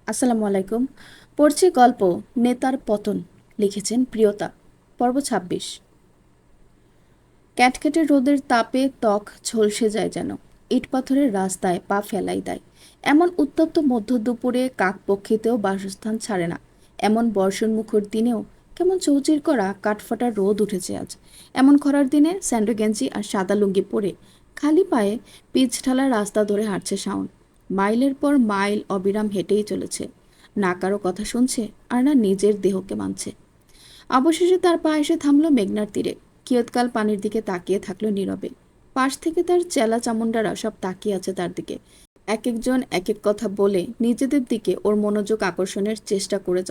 আসসালামু আলাইকুম। পড়ছি গল্প নেতার পতন। লিখেছেন প্রিয়তা। পর্ব ২৬। ক্যাটকেটে রোদের তাপে ত্বক ঝলসে যায় যেন। ইট পাথরের রাস্তায় পা ফেলাই দেয়। এমন উত্তপ্ত মধ্য দুপুরে কাকপক্ষীতেও বাসস্থান ছাড়ে না। এমন বর্ষণ মুখর দিনেও কেমন চৌচির করা কাঠফাটা রোদ উঠেছে আজ। এমন খরার দিনে স্যান্ডো গেঞ্জি আর সাদা লুঙ্গি পরে খালি পায়ে পিচ ঢালা রাস্তা ধরে হাঁটছে শাওন। মাইলের পর মাইল অবিরাম হেঁটেই চলেছে। না কারো কথা শুনছে আর না নিজের দেহকে মানছে। অবশেষে তার পা এসে থামলো মেঘনার তীরে। কিয়ৎকাল পানির দিকে তাকিয়ে থাকলো নীরবে। পাশ থেকে তার চেলা চামুন্ডারা সব তাকিয়ে আছে তার দিকে। এক একজন এক এক কথা বলে নিজেদের দিকে ওর মনোযোগ আকর্ষণের চেষ্টা করে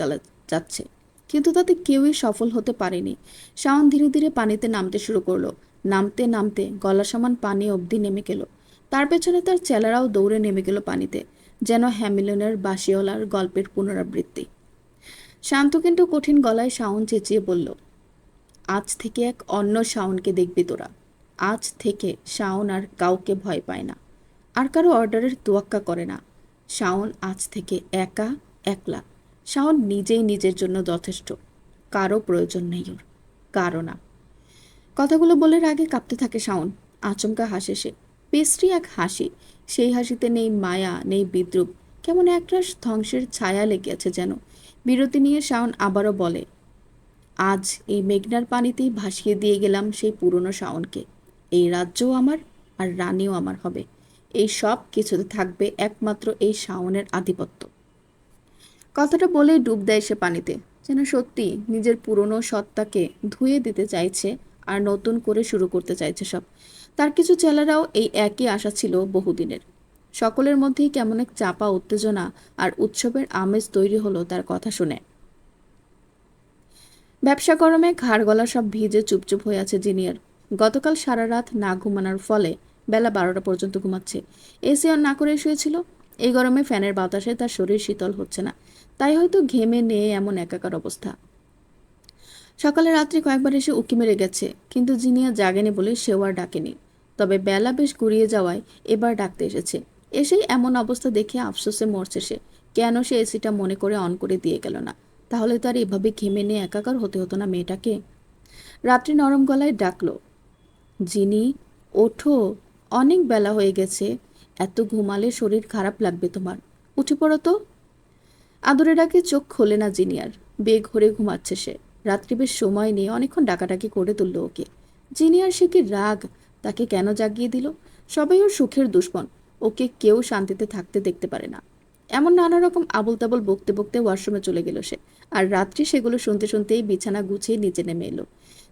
যাচ্ছে, কিন্তু তাতে কেউই সফল হতে পারেনি। শাওন ধীরে ধীরে পানিতে নামতে শুরু করলো। নামতে নামতে গলা সমান পানি অবধি নেমে গেল। তার পেছনে তার চেলারাও দৌড়ে নেমে গেল পানিতে, যেন হ্যামিলনের বাসিওয়ালার গল্পের পুনরাবৃত্তি। শান্ত কিন্তু কঠিন গলায় শাওন চেঁচিয়ে বলল, আজ থেকে এক অন্য শাওনকে দেখবি তোরা। আজ থেকে শাওন আর কাউকে ভয় পায় না, আর কারো অর্ডারের তোয়াক্কা করে না। শাওন আজ থেকে একা, একলা। শাওন নিজেই নিজের জন্য যথেষ্ট। কারো প্রয়োজন নেই ওর, কারো না। কথাগুলো বলে আগে কাঁপতে থাকে শাওন। আচমকা হাসে সে। পেস্ট্রি এক হাসি। সেই হাসিতে নেই মায়া, নেই বিদ্রুপ। কেমন একরাশ ধ্বংসের ছায়া লেগে আছে যেন। বিরতি নিয়ে শাওন আবারও বলে, আজ এই মেঘনার পানিতেই ভাসিয়ে দিয়ে গেলাম সেই পুরনো শাওনকে। এই রাজ্যও আমার, আর রানীও আমার হবে। এই সব কিছুতে থাকবে একমাত্র এই শাওনের আধিপত্য। কথাটা বলেই ডুব দেয় সে পানিতে, যেন সত্যি নিজের পুরনো সত্তাকে ধুয়ে দিতে চাইছে আর নতুন করে শুরু করতে চাইছে সব। তার কিছু ছেলেরাও এই একই আশা ছিল বহুদিনের। সকলের মধ্যেই কেমন এক চাপা উত্তেজনা আর উৎসবের আমেজ তৈরি হলো তার কথা শুনে। ব্যবসা গরমে ঘাড় গলা সব ভিজে চুপচুপ হয়ে আছে জিনিয়ার। গতকাল সারা রাত না ঘুমানোর ফলে বেলা ১২টা পর্যন্ত ঘুমাচ্ছে। এসি অন না করে শুয়েছিল। এই গরমে ফ্যানের বাতাসে তার শরীর শীতল হচ্ছে না, তাই হয়তো ঘেমে নিয়ে এমন একাকার অবস্থা। সকালে রাত্রি কয়েকবার এসে উঁকি মেরে গেছে, কিন্তু জিনিয়া জাগেনি বলে সেও আর ডাকেনি। তবে বেলা বেশ গড়িয়ে যাওয়ায় এবার ডাকতে এসেছে। এসেই এমন অবস্থা দেখে আফসোসে মরছে সে। কেন সে এসিটা মনে করে অন করে দিয়ে গেল না? তাহলে তার এভাবে ঘেমে নিয়ে একাকার হতে হতো না মেয়েটাকে। রাত্রি নরম গলায় ডাকলো, জিনি, ওঠো। অনেক বেলা হয়ে গেছে। এত ঘুমালে শরীর খারাপ লাগবে তোমার। উঠে পড়ো তো। আদরে ডাকে চোখ খোলে না জিনিয়ার। বেগ হরে ঘুমাচ্ছে সে। রাত্রি বেশ সময় নিয়ে অনেকক্ষণ ডাকাডাকি করে তুলল ওকে। জিনিয়ার সে কি রাগ, তাকে কেন জাগিয়ে দিল? সবাই ওর সুখের দুশ্মন। ওকে কেউ শান্তিতে থাকতে দেখতে পারে না। এমন নানা রকম আবল তাবল বকতে বকতে ওয়াশরুমে চলে গেল সে। আর রাত্রি সেগুলো শুনতে শুনতেই বিছানা গুছিয়ে নিচে নেমে এলো।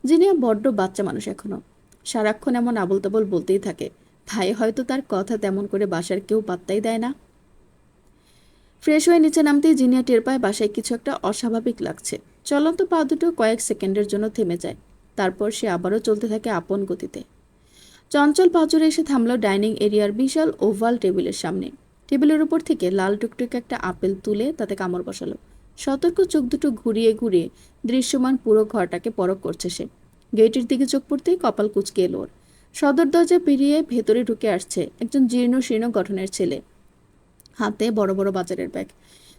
জিনিয়া বড্ড বাচ্চা মানুষ এখনো। সারাক্ষণ এমন আবল তাবল বলতেই থাকে। তাই হয়তো তার কথা তেমন করে বাসার কেউ পাত্তাই দেয় না। ফ্রেশ হয়ে নিচে নামতেই জিনিয়া টের পায় বাসায় কিছু একটা অস্বাভাবিক লাগছে। চলন্ত পা দুটো কয়েক সেকেন্ডের জন্য থেমে যায়। তারপর সে আবারও চলতে থাকে আপন গতিতে। চঞ্চল পাঁচরে এসে থামলো ডাইনিং এরিয়ার বিশাল ওভাল টেবিলের সামনে। টেবিলের উপর থেকে লাল টুকটুকে একটা আপেল তুলে তাতে কামড় বসালো। সতর্ক চোখ দুটো ঘুরিয়ে ঘুরিয়ে দৃশ্যমান পুরো ঘরটাকে পরখ করছে সে। গেটের দিকে চোখ পড়তেই কপাল কুঁচকে এলো ওর। সদর দরজা পেরিয়ে ভেতরে ঢুকে আসছে একজন জীর্ণ শীর্ণ গঠনের ছেলে, হাতে বড় বড় বাজারের ব্যাগ।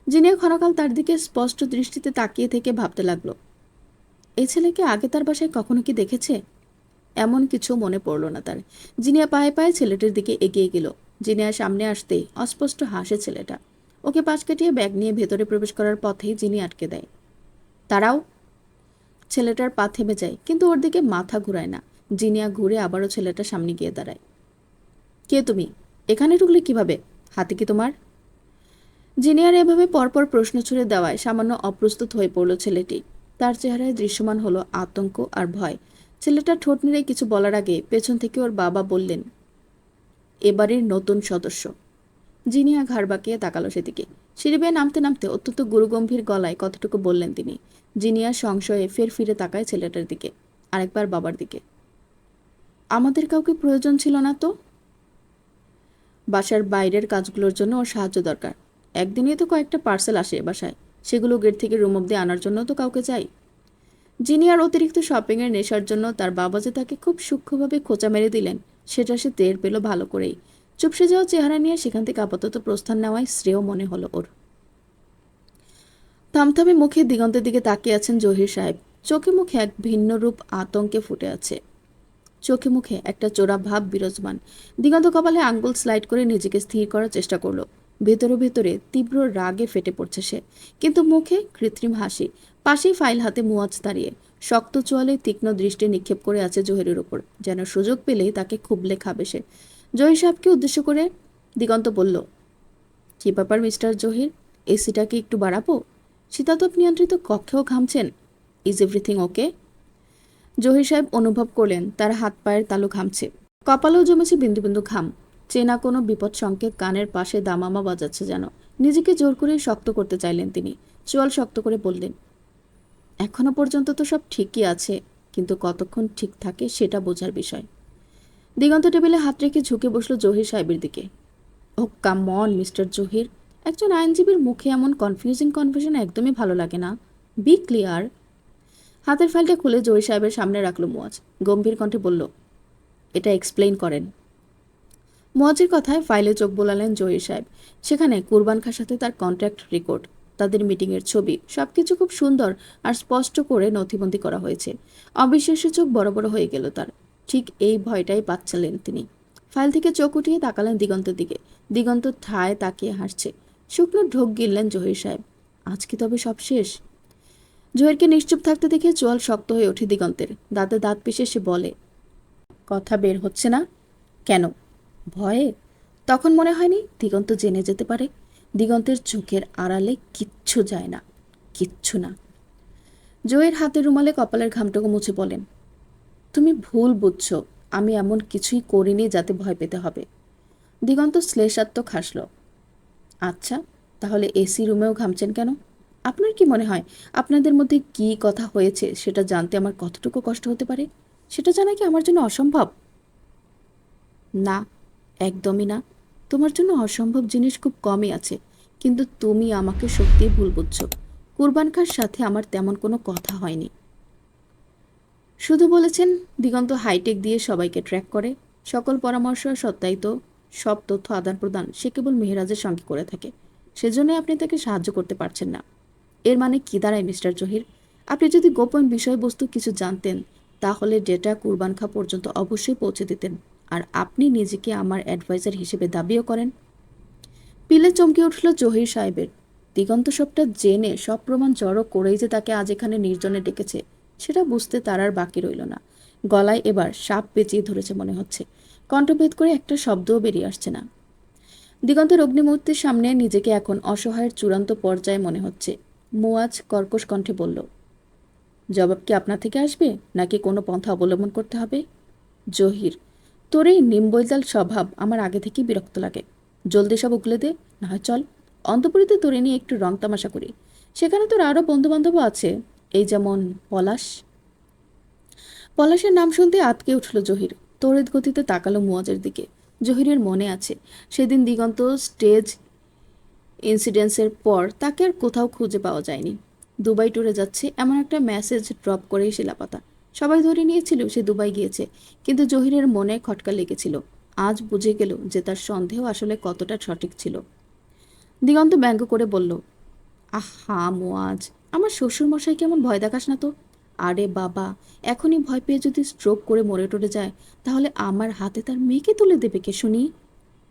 জিনিয়া ক্ষণকাল তার দিকে স্পষ্ট দৃষ্টিতে তাকিয়ে থেকে ভাবতে লাগলো, এই ছেলেকে আগে তার বাসায় কখনো কি দেখেছে? এমন কিছু মনে পড়ল না তার। জিনিয়া পায়ে পায়ে ছেলেটির দিকে এগিয়ে গেল। জিনিয়া সামনে আসতেই অস্পষ্ট হাসে ছেলেটা। ওকে পাশ কাটিয়ে ব্যাগ নিয়ে ভেতরে প্রবেশ করার পথেই জিনি আটকে দেয়। তারাও। ছেলেটার পা থেমে যায়, কিন্তু ওর দিকে মাথা ঘুরায় না। জিনিয়া ঘুরে আবারও ছেলেটার সামনে গিয়ে দাঁড়ায়। কে তুমি? এখানে ঢুকলে কিভাবে? হাতে কি তোমার? জিনিয়ার এভাবে পরপর প্রশ্ন ছুড়ে দেওয়ায় সামান্য অপ্রস্তুত হয়ে পড়ল ছেলেটি। তার চেহারায় দৃশ্যমান হলো আতঙ্ক আর ভয়। ছেলেটা ঠোঁট নেড়ে কিছু বলার আগে পেছন থেকে ওর বাবা বললেন, এবারের নতুন সদস্য। জিনিয়া ঘাড় বাঁকিয়ে তাকালো সেদিকে। সিঁড়ি বেয়ে নামতে নামতে অত্যন্ত গুরুগম্ভীর গলায় কতটুকু বললেন তিনি। জিনিয়া সংশয়ে ফের ফিরে তাকায় ছেলেটার দিকে, আরেকবার বাবার দিকে। আমাদের কাউকে প্রয়োজন ছিল না তো? বাসার বাইরের কাজগুলোর জন্য ওর সাহায্য দরকার। একদিনই তো কয়েকটা পার্সেল আসে বাসায়, সেগুলো গেট থেকে রুম অব্দি আনার জন্য তো কাউকে চাই। জিনিয়ার অতিরিক্ত শপিংয়ের নেশার জন্য তার বাবা যে তাকে খুব সূক্ষ্মভাবে খোঁচা মেরে দিলেন, সেটা সে টের পেল ভালো করেই। চুপসে যাওয়া চেহারা নিয়ে সেখান থেকে আপাতত প্রস্থান নেওয়াই শ্রেয় মনে হলো ওর। থমথমে মুখে দিগন্তের দিকে তাকিয়ে আছেন জহির সাহেব। চোখে মুখে এক ভিন্ন রূপ আতঙ্কে ফুটে আছে। চোখে মুখে একটা চোরা ভাব বিরাজমান। দিগন্ত কপালে আঙ্গুল স্লাইড করে নিজেকে স্থির করার চেষ্টা করলো। ভেতরে ভেতরে তীব্র রাগে ফেটে পড়ছে সে, কিন্তু মুখে কৃত্রিম হাসি। পাশেই ফাইল হাতে মুয়াজ দাঁড়িয়ে শক্ত চোয়ালে তীক্ষ্ণ দৃষ্টি নিক্ষেপ করে আছে জহিরের উপর, যেন সুযোগ পেলেই তাকে খুবলে খাবে সে। জহির সাহেবকে উদ্দেশ্য করে দিগন্ত বলল, কি ব্যাপার মিস্টার জহির, এসিটাকে একটু বাড়াবো? শীতাতপ নিয়ন্ত্রিত কক্ষেও ঘামছেন। Is everything okay? Zahir sahib অনুভব করলেন তার হাত পায়ের তালু ঘামছে, কপালেও জমেছে বিন্দু বিন্দু ঘাম। চেনা কোনো বিপদ সংকেত কানের পাশে দামামা বাজাচ্ছে যেন। নিজেকে জোর করে শক্ত করতে চাইলেন তিনি। চোয়াল শক্ত করে বললেন, এখনো পর্যন্ত তো সব ঠিকই আছে, কিন্তু কতক্ষণ ঠিক থাকে সেটা বোঝার বিষয়। দিগন্ত টেবিলে হাত রেখে ঝুঁকে বসলো জহির সাহেবের দিকে। ও কাম অন মিস্টার জহির, একজন আইনজীবীর মুখে এমন কনফিউজিং কনফিউশন একদমই ভালো লাগে না। Be clear. হাতের ফাইলটা খুলে জহির সাহেবের সামনে রাখলো মুয়াজ। গম্ভীর কণ্ঠে বলল, এটা এক্সপ্লেইন করেন। মুয়াজের কথায় ফাইলে চোখ বোলালেন জহির সাহেব। সেখানে কুরবান খাঁর সাথে তার কন্ট্রাক্ট রেকর্ড, তাদের মিটিংয়ের ছবি, সবকিছু খুব সুন্দর আর স্পষ্ট করে নথিবন্দি করা হয়েছে। অবিশ্বাস্য চোখ বড় বড় হয়ে গেল তার। ঠিক এই ভয়টাই পাচ্ছিলেন তিনি। ফাইল থেকে চোখ উঠিয়ে তাকালেন দিগন্তের দিকে। দিগন্ত ঠায় তাকিয়ে হাসছে। শুকনো ঢোক গিললেন জহির সাহেব। আজ কি তবে সব শেষ? জহিরকে নিশ্চুপ থাকতে দেখে চোয়াল শক্ত হয়ে ওঠে দিগন্তের। দাঁতে দাঁত পিষে সে বলে, কথা বের হচ্ছে না কেন? ভয়ে? তখন মনে হয়নি দিগন্ত জেনে যেতে পারে? দিগন্তের চোখের আড়ালে কিচ্ছু যায় না, কিচ্ছু না। জয়ের হাতের রুমালে কপালের ঘামটুকু মুছে বলেন, তুমি ভুল বুঝছো, আমি এমন কিছুই করিনি যাতে ভয় পেতে হবে। দিগন্ত শ্লেষাত্মক হাসল। আচ্ছা, তাহলে এসি রুমেও ঘামছেন কেন? আপনার কি মনে হয় আপনাদের মধ্যে কি কথা হয়েছে সেটা জানতে আমার কতটুকু কষ্ট হতে পারে? সেটা জানা কি আমার জন্য অসম্ভব? না, একদমই না। তোমার জন্য অসম্ভব জিনিস খুব কমই আছে, কিন্তু তুমি আমাকে সত্যিই ভুল বুঝছো। কুরবান খাঁর সাথে আমার তেমন কোনো কথা হয়নি। শুধু বলেছেন দিগন্ত হাইটেক দিয়ে সবাইকে ট্র্যাক করে, সকল পরামর্শ আর সত্যায়িত সব তথ্য আদান প্রদান সে কেবল মেহেরাজের সঙ্গে করে থাকে। সেজন্যই আপনি তাকে সাহায্য করতে পারছেন না। এর মানে কি দাঁড়ায় মিস্টার জহির? আপনি যদি গোপন বিষয়বস্তু কিছু জানতেন তাহলে ডেটা কুরবান খাঁ পর্যন্ত অবশ্যই পৌঁছে দিতেন। আর আপনি নিজেকে আমার অ্যাডভাইজার হিসেবে দাবিও করেন। পিলে চমকে উঠল জহির সাহেবের। দিগন্ত সবটা জেনে সব প্রমাণ জড়ো করেই যে তাকে আজ এখানে নির্জনে ডেকেছে সেটা বুঝতে তার আর বাকি রইল না। গলায় এবার সাপ পেঁচিয়ে ধরেছে মনে হচ্ছে। কণ্ঠভেদ করে একটা শব্দও বেরিয়ে আসছে না। দিগন্তের অগ্নিমূর্তির সামনে নিজেকে এখন অসহায়ের চূড়ান্ত পর্যায়ে মনে হচ্ছে। মুয়াজ কর্কশ কণ্ঠে বলল, জবাব কি আপনার থেকে আসবে নাকি কোনো পন্থা অবলম্বন করতে হবে? জহির, তোর এই নিম্বৈতাল স্বভাব আমার আগে থেকেই বিরক্ত লাগে। জলদি সব উগলে দে, না হয় চল অন্তপুরীতে তোরে নিয়ে একটু রং তামাশা করি। সেখানে তোর আরও বন্ধুবান্ধবও আছে, এই যেমন পলাশ। পলাশের নাম শুনতে আতকে উঠল জহির। তড়িৎ গতিতে তাকালো মুয়াজের দিকে। জহিরের মনে আছে সেদিন দিগন্ত স্টেজ ইনসিডেন্সের পর তাকে আর কোথাও খুঁজে পাওয়া যায়নি। দুবাই ট্যুরে যাচ্ছে এমন একটা মেসেজ ড্রপ করেই শিলাপাতা। সবাই ধরে নিয়েছিল সে দুবাই গিয়েছে, কিন্তু জহিরের মনে খটকা লেগেছিল। আজ বুঝে গেল যে তার সন্দেহ আসলে কতটা সঠিক ছিল। দিগন্ত ব্যঙ্গ করে বলল, আহা মুয়াজ, আমার শ্বশুরমশাই কেমন ভয় দেখাস না তো। আরে বাবা, এখনই ভয় পেয়ে যদি স্ট্রোক করে মরে টরে যায় তাহলে আমার হাতে তার মেয়েকে তুলে দেবে কে শুনি?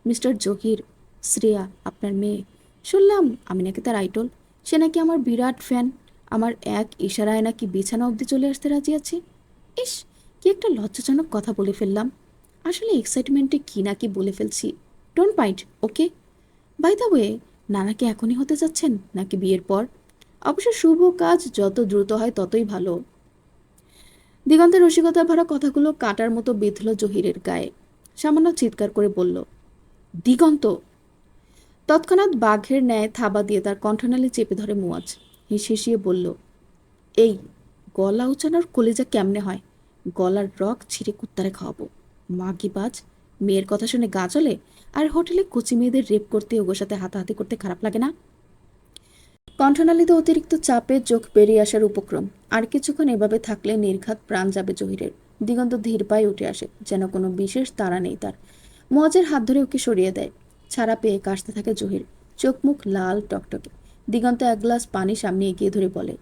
মিস্টার জহির, শ্রেয়া আপনার মেয়ে, শুনলাম আমি নাকি তার আইডল। সে নাকি আমার বিরাট ফ্যান। আমার এক ইশারায় নাকি বিছানা অবধি চলে আসতে রাজি আছে। ইস, কি একটা লজ্জাজনক কথা বলে ফেললাম। আসলে এক্সাইটমেন্টে কি নাকি বলে ফেলছি। Don't mind, okay? By the way, নানাকে এখনই হতে যাচ্ছেন নাকি বিয়ের পর? অবশ্য শুভ কাজ যত দ্রুত হয় ততই ভালো। দিগন্তের রসিকতা ভরা কথাগুলো কাঁটার মতো বিঁধল জহিরের গায়ে। সামান্য চিৎকার করে বলল, দিগন্ত! তৎক্ষণাৎ বাঘের ন্যায় থাবা দিয়ে তার কণ্ঠনালী চেপে ধরে মুয়াজ। হিসিয়ে বলল, এই গলা উঁচানোর কলিজা কেমনে হয়? গলার রক ছিঁড়ে কুত্তারে খাওয়াবো। মাগিবাজ, মেয়ের কথা শুনে গা জ্বলে? আর হোটেলে কচি মেয়েদের রেপ করতে ওগোর সাথে হাতাহাতি করতে খারাপ লাগে না? কণ্ঠনালীতে অতিরিক্ত চাপে চোখ বেরিয়ে আসার উপক্রম। আর কিছুক্ষণ এভাবে থাকলে নির্ঘাত প্রাণ যাবে জহিরের। দিগন্ত ধীর পায়ে উঠে আসে, যেন কোনো বিশেষ তাড়া নেই তার। মুয়াজের হাত ধরে ওকে সরিয়ে দেয়। ছাড়া পেয়ে কাশতে থাকে জহির। চোখ মুখ লাল টকটকে। দিগন্ত এক গ্লাস পানি সামনে এগিয়ে ধরে বলে,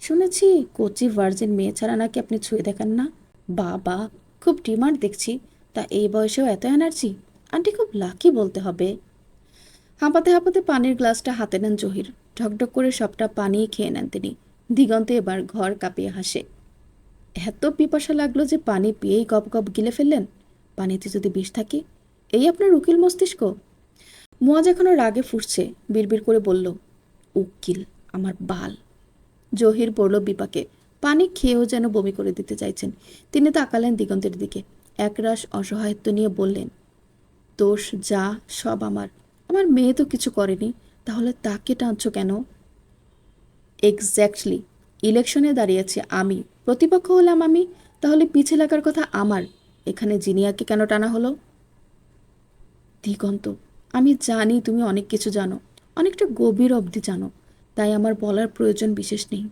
শুনেছি কোচি ভার্জিন মেয়ে ছাড়া নাকি আপনি ছুঁয়ে দেখেন না। বাবা, খুব ডিমান্ড দেখছি। তা এই বয়সেও এত এনার্জি? আন্টি খুব লাকি বলতে হবে। হাঁপাতে হাঁপাতে পানির গ্লাসটা হাতে নেন জহির। ঢকঢক করে সবটা পানি খেয়ে নেন তিনি। দিগন্ত এবার ঘর কাঁপিয়ে হাসে। এত পিপাসা লাগলো যে পানি পেয়েই গপ গপ গিলে ফেললেন। পানিতে যদি বিষ থাকে, এই আপনার উকিল মস্তিষ্ক। মুয়াজ এখনো রাগে ফুঁসছে, বিড়বিড় করে বলল, উকিল আমার বাল। জহির পড়ল বিপাকে। পানি খেয়েও যেন বমি করে দিতে চাইছেন। তিনি তাকালেন দিগন্তের দিকে, একরাশ অসহায়ত্ব নিয়ে বললেন, দোষ যা সব আমার। আমার মেয়ে তো কিছু করেনি, তাহলে তাকে টানছ কেন? এক্স্যাক্টলি, ইলেকশনে দাঁড়িয়েছে আমি, প্রতিপক্ষ হলাম আমি, তাহলে পিছে লাগার কথা আমার। এখানে জিনিয়াকে কেন টানা হলো? দিগন্ত, আমি জানি তুমি অনেক কিছু জানো, অনেকটা গভীর অবধি জানো, তাই আমার বলার প্রয়োজন বিশেষ নেই।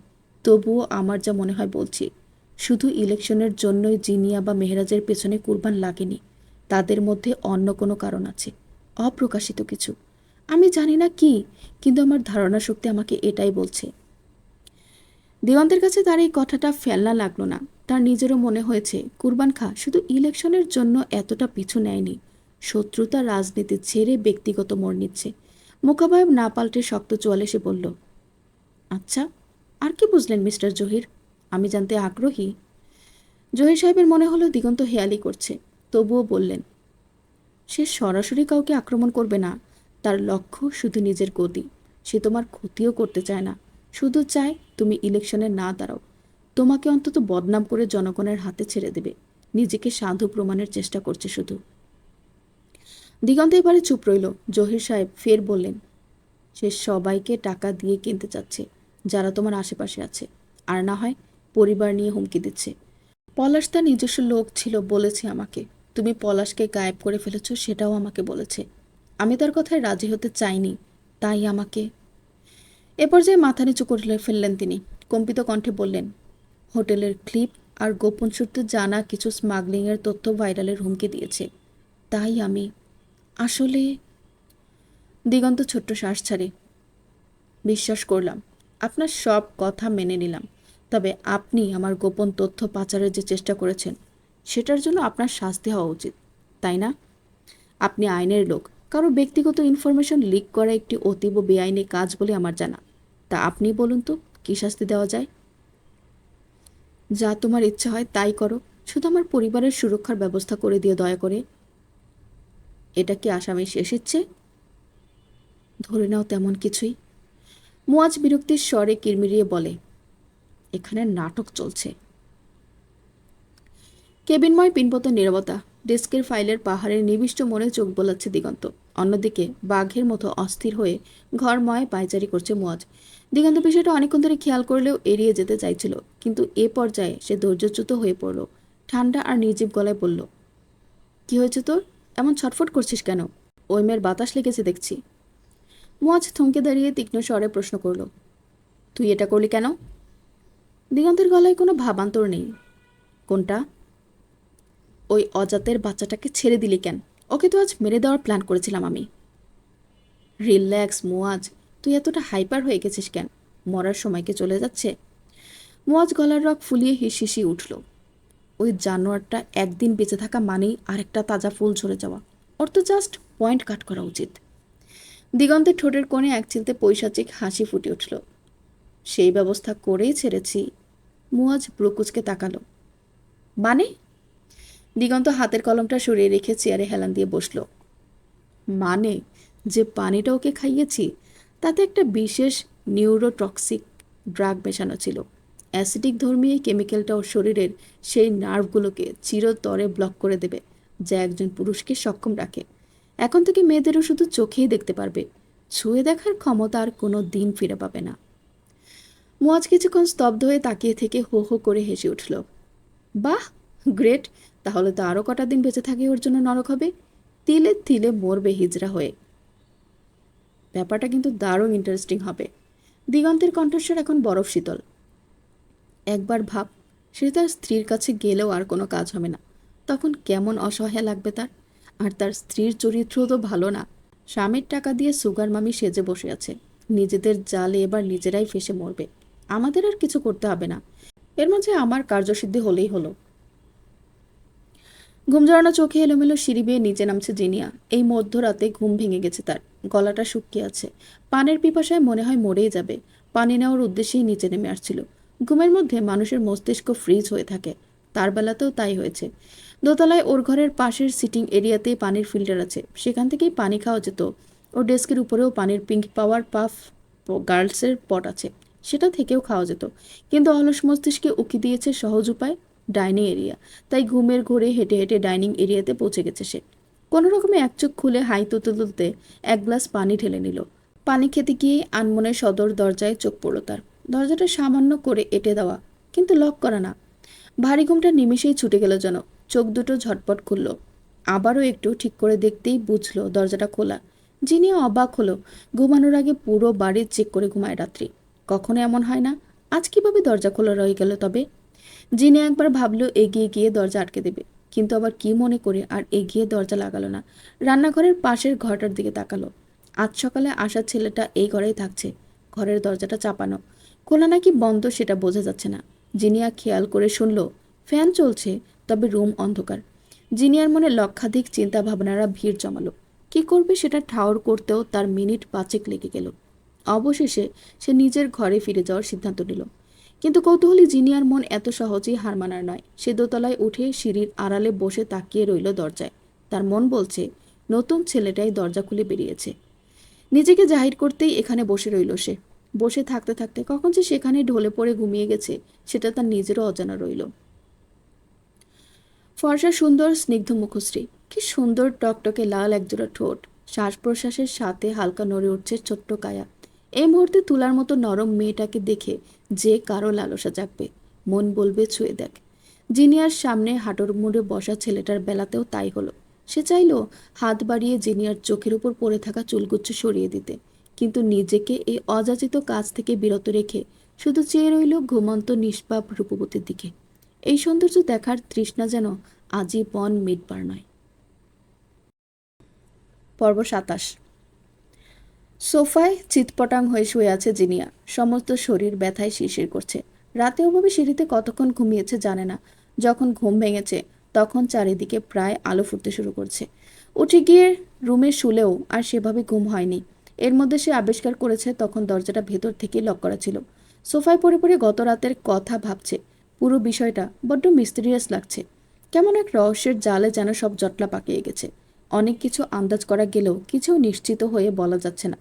তবুও আমার যা মনে হয় বলছি। শুধু ইলেকশনের জন্যই জিনিয়া বা মেহরাজের পেছনে কুরবান লাগেনি। তাদের মধ্যে অন্য কোনো কারণ আছে, অপ্রকাশিত কিছু। আমি জানি না কি, কিন্তু আমার ধারণা শক্তি আমাকে এটাই বলছে। দিগন্তের কাছে তার এই কথাটা ফেলনা লাগলো না। তার নিজেরও মনে হয়েছে কুরবান খা শুধু ইলেকশনের জন্য এতটা পিছু নেয়নি। শত্রুতা রাজনীতি ছেড়ে ব্যক্তিগত মোড় নিচ্ছে। মুখাবয়ব না পাল্টে শক্ত চোয়ালে সে বলল, আচ্ছা, আর কি বুঝলেন মিস্টার জহির? আমি জানতে আগ্রহী। জহির সাহেবের মনে হলো দিগন্ত হেয়ালি করছে, তবুও বললেন, সে সরাসরি কাউকে আক্রমণ করবে না। তার লক্ষ্য শুধু নিজের গতি। সে তোমার ক্ষতিও করতে চায় না, শুধু চায় তুমি ইলেকশনে না দাঁড়াও। তোমাকে অন্তত বদনাম করে জনগণের হাতে ছেড়ে দেবে। নিজেকে সাধু প্রমাণের চেষ্টা করছে শুধু। দিগন্ত এবারে চুপ রইল। জহির সাহেব ফের বললেন, সে সবাইকে টাকা দিয়ে কিনতে চাচ্ছে, যারা তোমার আশেপাশে আছে, আর না হয় পরিবার নিয়ে হুমকি দিচ্ছে। পলাশ তার নিজস্ব লোক ছিল বলেছে আমাকে। তুমি পলাশকে গায়েব করে ফেলেছ সেটাও আমাকে বলেছে। আমি তার কথায় রাজি হতে চাইনি, তাই আমাকে। এ পর্যায়ে মাথা নিচু করে ফেললেন তিনি। কম্পিত কণ্ঠে বললেন, হোটেলের ক্লিপ আর গোপন সূত্রে জানা কিছু স্মাগলিংয়ের তথ্য ভাইরালের হুমকি দিয়েছে, তাই আমি। আসলে দিগন্ত ছোট্ট শ্বাস ছাড়ে। বিশ্বাস করলাম, আপনার সব কথা মেনে নিলাম, তবে আপনি আমার গোপন তথ্য পাচারের যে চেষ্টা করেছেন, সেটার জন্য আপনার শাস্তি হওয়া উচিত, তাই না? আপনি আইনের লোক, কারো ব্যক্তিগত ইনফরমেশন লিক করা একটি অতীব বেআইনি কাজ বলে আমার জানা। তা আপনি বলুন তো, কী শাস্তি দেওয়া যায়? যা তোমার ইচ্ছা হয় তাই করো, শুধু আমার পরিবারের সুরক্ষার ব্যবস্থা করে দিয়ে দয়া করে। এটা কি আসামির শেষ ইচ্ছে? ধরে নাও তেমন কিছুই। মুয়াজ বিরক্তির স্বরে কিরমিরিয়ে বলে, এখানে নাটক চলছে। কেবিনময় পিনপত নীরবতা। ডেস্কের ফাইলের পাহাড়ের নিবিষ্ট মনে চোখ বোলাচ্ছে দিগন্ত। অন্যদিকে বাঘের মতো অস্থির হয়ে ঘরময় পায়চারি করছে মুয়াজ। দিগন্ত বিষয়টা অনেকক্ষণ ধরে খেয়াল করলেও এড়িয়ে যেতে চাইছিল, কিন্তু এ পর্যায়ে সে ধৈর্যচ্যুত হয়ে পড়ল। ঠান্ডা আর নির্জীব গলায় বলল, কি হয়েছে তোর? এমন ছটফট করছিস কেন? ওই মেয়ের বাতাস লেগেছে দেখছি। মুয়াজ থমকে দাঁড়িয়ে তীক্ষ্ণ স্বরে প্রশ্ন করল, তুই এটা করলি কেন? দিগন্তের গলায় কোনো ভাবান্তর নেই। কোনটা? ওই অজাতের বাচ্চাটাকে ছেড়ে দিলি কেন? ওকে তো আজ মেরে দেওয়ার প্ল্যান করেছিলাম আমি। রিল্যাক্স মুয়াজ, তুই এতটা হাইপার হয়ে গেছিস কেন? মরার সময়কে চলে যাচ্ছে। মুয়াজ গলার রগ ফুলিয়ে হিসিসি উঠল। ওই জানোয়ারটা একদিন বেঁচে থাকা মানেই আরেকটা তাজা ফুল ঝরে যাওয়া। ওর তো জাস্ট পয়েন্ট কাট করা উচিত। দিগন্তের ঠোঁটের কোণে এক চিলতে পৈশাচিক হাসি ফুটে উঠল। সেই ব্যবস্থা করেই ছেড়েছি। মুয়াজ ব্রুকুচকে তাকালো। মানে? দিগন্ত হাতের কলমটা সরিয়ে রেখে চেয়ারে হেলান দিয়ে বসল। মানে, যে পানিটা ওকে খাইয়েছি তাতে একটা বিশেষ নিউরোটক্সিক ড্রাগ মেশানো ছিল। অ্যাসিডিক ধর্মী এই কেমিক্যালটা ওর শরীরের সেই নার্ভগুলোকে চিরতরে ব্লক করে দেবে, যা একজন পুরুষকে সক্ষম রাখে। এখন থেকে মেয়েদেরও শুধু চোখেই দেখতে পারবে, ছুঁয়ে দেখার ক্ষমতা আর কোনো দিন ফিরে পাবে না। মুয়াজ কিছুক্ষণ স্তব্ধ হয়ে তাকিয়ে থেকে হো হো করে হেসে উঠল। বাহ, গ্রেট! তাহলে তো আরও কটা দিন বেঁচে থাকে ওর জন্য নরক হবে। তিলে তিলে মরবে হিজড়া হয়ে। ব্যাপারটা কিন্তু দারুণ ইন্টারেস্টিং হবে। দিগন্তের কণ্ঠস্বর এখন বরফ শীতল। একবার ভাব, সে তার স্ত্রীর কাছে গেলেও আর কোনো কাজ হবে না। তখন কেমন অসহায় লাগবে তার। আর তার স্ত্রীর চরিত্র তো ভালো না। স্বামীর টাকা দিয়ে সুগার মামি সেজে বসে আছে, নিজেদের জালে এবার নিজেরাই ফেসে মরবে, আমাদের আর কিছু করতে হবে না। এর মাঝে আমার কার্যসিদ্ধি হলেই হলো। ঘুম জড়ানো চোখে এলোমেলো সিঁড়ি বেয়ে নিচে নামছে জিনিয়া। এই মধ্যরাতে ঘুম ভেঙে গেছে তার, গলাটা শুকিয়ে আছে, পানের পিপাসায় মনে হয় মরেই যাবে। পানি নেওয়ার উদ্দেশ্যেই নিচে নেমে আসছিল। ঘুমের মধ্যে মানুষের মস্তিষ্ক ফ্রিজ হয়ে থাকে, তার বেলাতেও তাই হয়েছে। দোতলায় ওর ঘরের পাশের সিটিং এরিয়াতেই পানির ফিল্টার আছে, সেখান থেকেই পানি খাওয়া যেত। ওর ডেস্কের উপরেও পানির পিঙ্ক পাওয়ার পাফ গার্লসের পট আছে, সেটা থেকেও খাওয়া যেত। কিন্তু অলস মস্তিষ্কে উকি দিয়েছে সহজ উপায়, ডাইনিং এরিয়া। তাই ঘুমের ঘোরে হেঁটে হেঁটে ডাইনিং এরিয়াতে পৌঁছে গেছে সে। কোনো রকমে এক চোখ খুলে হাই তুলতে তুলতে এক গ্লাস পানি ঢেলে নিল। পানি খেতে গিয়ে আনমনের সদর দরজায় চোখ পড়ল তার। দরজাটা সামান্য করে এঁটে দেওয়া, কিন্তু লক করা না। ভারী ঘুমটা নিমিষেই ছুটে গেল যেন। চোখ দুটো ঝটপট খুলল, আবারও একটু ঠিক করে দেখতেই বুঝলো দরজাটা খোলা। জিনিয়া অবাক হলো, ঘুমানোর আগে পুরো বাড়ি চেক করে ঘুমায় রাত্রি, কখনো এমন হয় না। আজ কিভাবে দরজা খোলা রয়ে গেল তবে? জিনিয়া একবার ভাবলো এগিয়ে গিয়ে দরজা আটকে দেবে, কিন্তু আবার কি মনে করে আর এগিয়ে দরজা লাগালো না। রান্নাঘরের পাশের ঘরটার দিকে তাকালো। আজ সকালে আসার ছেলেটা এই ঘরেই থাকছে। ঘরের দরজাটা চাপানো, খোলা নাকি বন্ধ সেটা বোঝা যাচ্ছে না। জিনিয়া খেয়াল করে শুনল ফ্যান চলছে, তবে রুম অন্ধকার। জিনিয়ার মনে লক্ষাধিক চিন্তা ভাবনারা ভিড় জমালো। কি করবে সেটা ঠাউর করতেও তার মিনিট 5 লেগে গেল। অবশেষে সে নিজের ঘরে ফিরে যাওয়ার সিদ্ধান্ত নিল। কিন্তু কৌতূহলী জিনিয়ার মন এত সহজেই হার মানার নয়। সে দোতলায় উঠে সিঁড়ির আড়ালে বসে তাকিয়ে রইল দরজায়। তার মন বলছে নতুন ছেলেটাই দরজা খুলে বেরিয়েছে। নিজেকে জাহির করতেই এখানে বসে রইল সে। বসে থাকতে থাকতে কখন যে সেখানে ঢলে পড়ে ঘুমিয়ে গেছে সেটা তার নিজেরও অজানা রইল। ফর্সা সুন্দর স্নিগ্ধ মুখশ্রী, কি সুন্দর টকটকে লাল একজোড়া ঠোঁট, শ্বাস প্রশ্বাসের সাথে হালকা নড়ে উঠছে ছোট্ট কায়া। এই মুহূর্তে তুলার মতো নরম মেয়েটাকে দেখে যে কারো লালসা জাগবে, মন বলবে ছুঁয়ে দেখ। জিনিয়ার সামনে হাঁটুর মুড়ে বসা ছেলেটার বেলাতেও তাই হলো। সে চাইল হাত বাড়িয়ে জিনিয়ার চোখের উপর পড়ে থাকা চুলগুচ্ছ সরিয়ে দিতে, কিন্তু নিজেকে এই অযাচিত কাজ থেকে বিরত রেখে শুধু চেয়ে রইল ঘুমন্ত নিষ্পাপ রূপবতীর দিকে। এই সৌন্দর্য দেখার তৃষ্ণা যেন আজীবন মিটবার নয়। পর্ব 27। সোফায় চিৎপটাং হয়ে শুয়ে আছে জিনিয়া, সমস্ত শরীর ব্যথায় শিরশির করছে। রাতে ওভাবে সিঁড়িতে কতক্ষণ ঘুমিয়েছে জানে না। যখন ঘুম ভেঙেছে তখন চারিদিকে প্রায় আলো ফুটতে শুরু করছে। উঠে গিয়ে রুমে শুলেও আর সেভাবে ঘুম হয়নি। এর মধ্যে সে আবিষ্কার করেছে তখন দরজাটা ভেতর থেকে লক করা ছিল। সোফায় পড়ে পড়ে গত রাতের কথা ভাবছে। পুরো বিষয়টা বড্ড মিস্টেরিয়াস লাগছে। কেমন এক রহস্যের জালে যেন সব জটলা পাকিয়ে গেছে। অনেক কিছু আন্দাজ করা গেলেও কিছু নিশ্চিত হয়ে বলা যাচ্ছে না।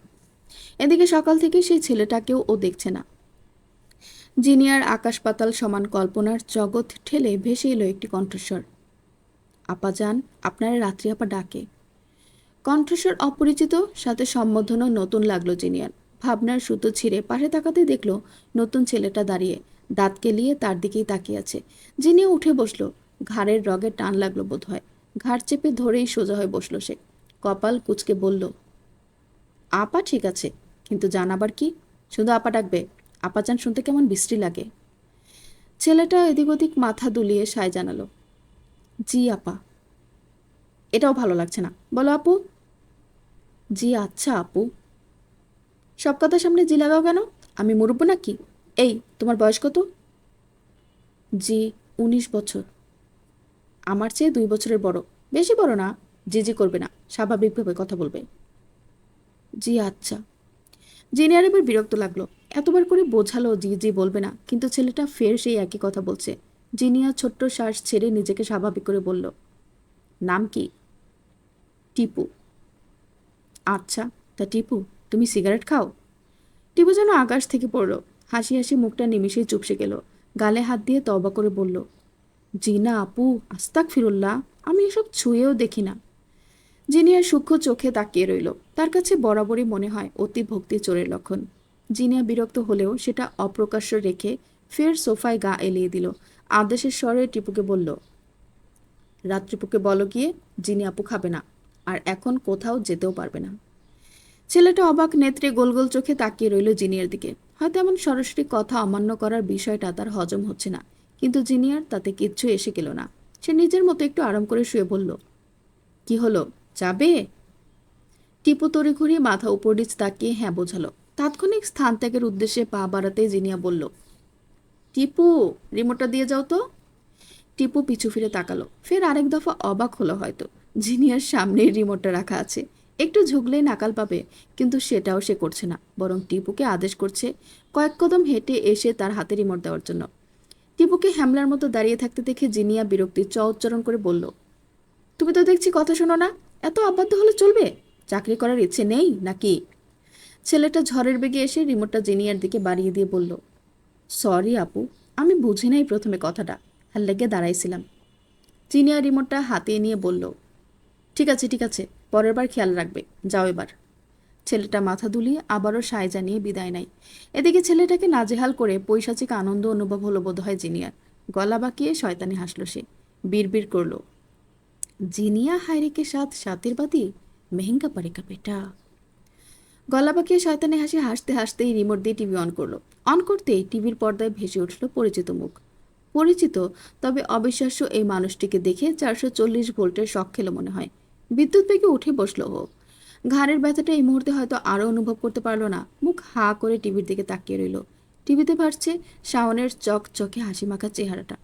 এদিকে সকাল থেকে সেই ছেলেটাকেও ও দেখছে না। জিনিয়ার আকাশ পাতাল সমান কল্পনার জগৎ ঠেলে ভেসে এলো একটি কণ্ঠস্বর। আপা যান, আপনারা রাত্রি আপা ডাকে। কণ্ঠস্বর অপরিচিত, সাথে সম্বোধনও নতুন লাগলো জিনিয়ার। ভাবনার সুতো ছিঁড়ে পাশে তাকাতে দেখলো নতুন ছেলেটা দাঁড়িয়ে দাঁত কেলিয়ে তার দিকেই তাকিয়ে আছে। জিনিয়া উঠে বসলো। ঘাড়ের রগে টান লাগলো বোধ হয়। ঘাড় চেপে ধরেই সোজা হয়ে বসলো সে। কপাল কুঁচকে বলল, আপা ঠিক আছে, কিন্তু জান আবার কি? শুধু আপা ডাকবে? আপা চান শুনতে কেমন বিশ্রী লাগে। ছেলেটা এদিক ওদিক মাথা দুলিয়ে সায় জানালো, জি আপা। এটাও ভালো লাগছে না, বলো আপু। জি আচ্ছা আপু। সব কথার সামনে জি লাগাও কেন? আমি মরব নাকি? এই, তোমার বয়স কত? জি 19 বছর। আমার চেয়ে 2 বছরের বড়, বেশি বড় না। জি জি করবে না, স্বাভাবিকভাবে কথা বলবে। জি আচ্ছা। জিনিয়ার এবার বিরক্ত লাগলো। এতবার করে বোঝালো জি জি বলবে না, কিন্তু ছেলেটা ফের সেই একই কথা বলছে। জিনিয়া ছোট্ট শ্বাস ছেড়ে নিজেকে স্বাভাবিক করে বলল, নাম কি? টিপু। আচ্ছা, তা টিপু, তুমি সিগারেট খাও? টিপু যেন আকাশ থেকে পড়ল। হাসি হাসি মুখটা নিমিষেই চুপসে গেল। গালে হাত দিয়ে তওবা করে বলল, জি না আপু, আস্তাক ফিরুল্লাহ, আমি এসব ছুঁয়েও দেখি না। জিনিয়ার সূক্ষ্ম চোখে তাকিয়ে রইল। তার কাছে বরাবরই মনে হয় অতি ভক্তি চোরের লক্ষণ। জিনিয়া বিরক্ত হলেও সেটা অপ্রকাশ্য রেখে ফের সোফায় গা এলিয়ে দিল। আদেশের স্বরে টিপুকে বলল, রাত্রিপুকে বলো গিয়ে জিনি আপু খাবে না, আর এখন কোথাও যেতেও পারবে না। ছেলেটা অবাক নেত্রে গোল গোল চোখে তাকিয়ে রইল জিনিয়ার দিকে। হয়তো এমন সরাসরি কথা অমান্য করার বিষয়টা তার হজম হচ্ছে না, কিন্তু জিনিয়ার তাতে কিচ্ছু এসে গেল না। সে নিজের মতো একটু আরাম করে শুয়ে বলল, কি হলো, যাবে? টিপু তড়ি ঘুরিয়ে মাথা উপর নিচ তাকিয়ে হ্যাঁ বোঝালো। তাৎক্ষণিক স্থান ত্যাগের উদ্দেশ্যে পা বাড়াতেই জিনিয়া বলল, টিপু, রিমোটটা দিয়ে যাও তো। টিপু পিছু ফিরে তাকালো, ফের আরেক দফা অবাক হলো হয়তো। জিনিয়ার সামনেই রিমোটটা রাখা আছে, একটু ঝুঁকলেই নাকাল পাবে, কিন্তু সেটাও সে করছে না, বরং টিপুকে আদেশ করছে কয়েক কদম হেঁটে এসে তার হাতে রিমোট দেওয়ার জন্য। টিপুকে হ্যামলার মতো দাঁড়িয়ে থাকতে দেখে জিনিয়া বিরক্তি উচ্চারণ করে বলল, তুমি তো দেখছি কথা শোনো না, এত অবাধ্য হলে চলবে? চাকরি করার ইচ্ছে নেই নাকি? ছেলেটা ঝড়ের বেগে এসে রিমোটটা জিনিয়ার দিকে বাড়িয়ে দিয়ে বলল, সরি আপু, আমি বুঝি নাই প্রথমে কথাটা, আর লেগে দাঁড়াইছিলাম। জিনিয়া রিমোটটা হাতিয়ে নিয়ে বলল, ঠিক আছে ঠিক আছে, পরের বার খেয়াল রাখবে, যাও এবার। ছেলেটা মাথা দুলিয়ে আবারও সায় জানিয়ে বিদায় নেয়। এদিকে ছেলেটাকে নাজেহাল করে পৈশাচিক আনন্দ অনুভব হলো বোধ হয় জিনিয়ার। গলা বাঁকিয়ে শয়তানি হাসল সে, বিড়বিড় করল, জিনিয়া হায়রে কে সাথ সাতের বাদী, মেহেঙ্গা পড়েগা বেটা। গলা বাঁকিয়ে শয়তানি হাসি হাসতে হাসতেই রিমোট দিয়ে টিভি অন করলো। অন করতেই টিভির পর্দায় ভেসে উঠল পরিচিত মুখ। পরিচিত, তবে অবিশ্বাস্য এই মানুষটিকে দেখে 440 ভোল্টের শক খেলো মনে হয়। বিদ্যুৎ বেগে উঠে বসলো ও। ঘাড়ের ব্যথাটা এই মুহূর্তে হয়তো আরও অনুভব করতে পারলো না। মুখ হা করে টিভির দিকে তাকিয়ে রইল। টিভিতে ভাসছে শাওনের চকচকে হাসি মাখা চেহারাটা।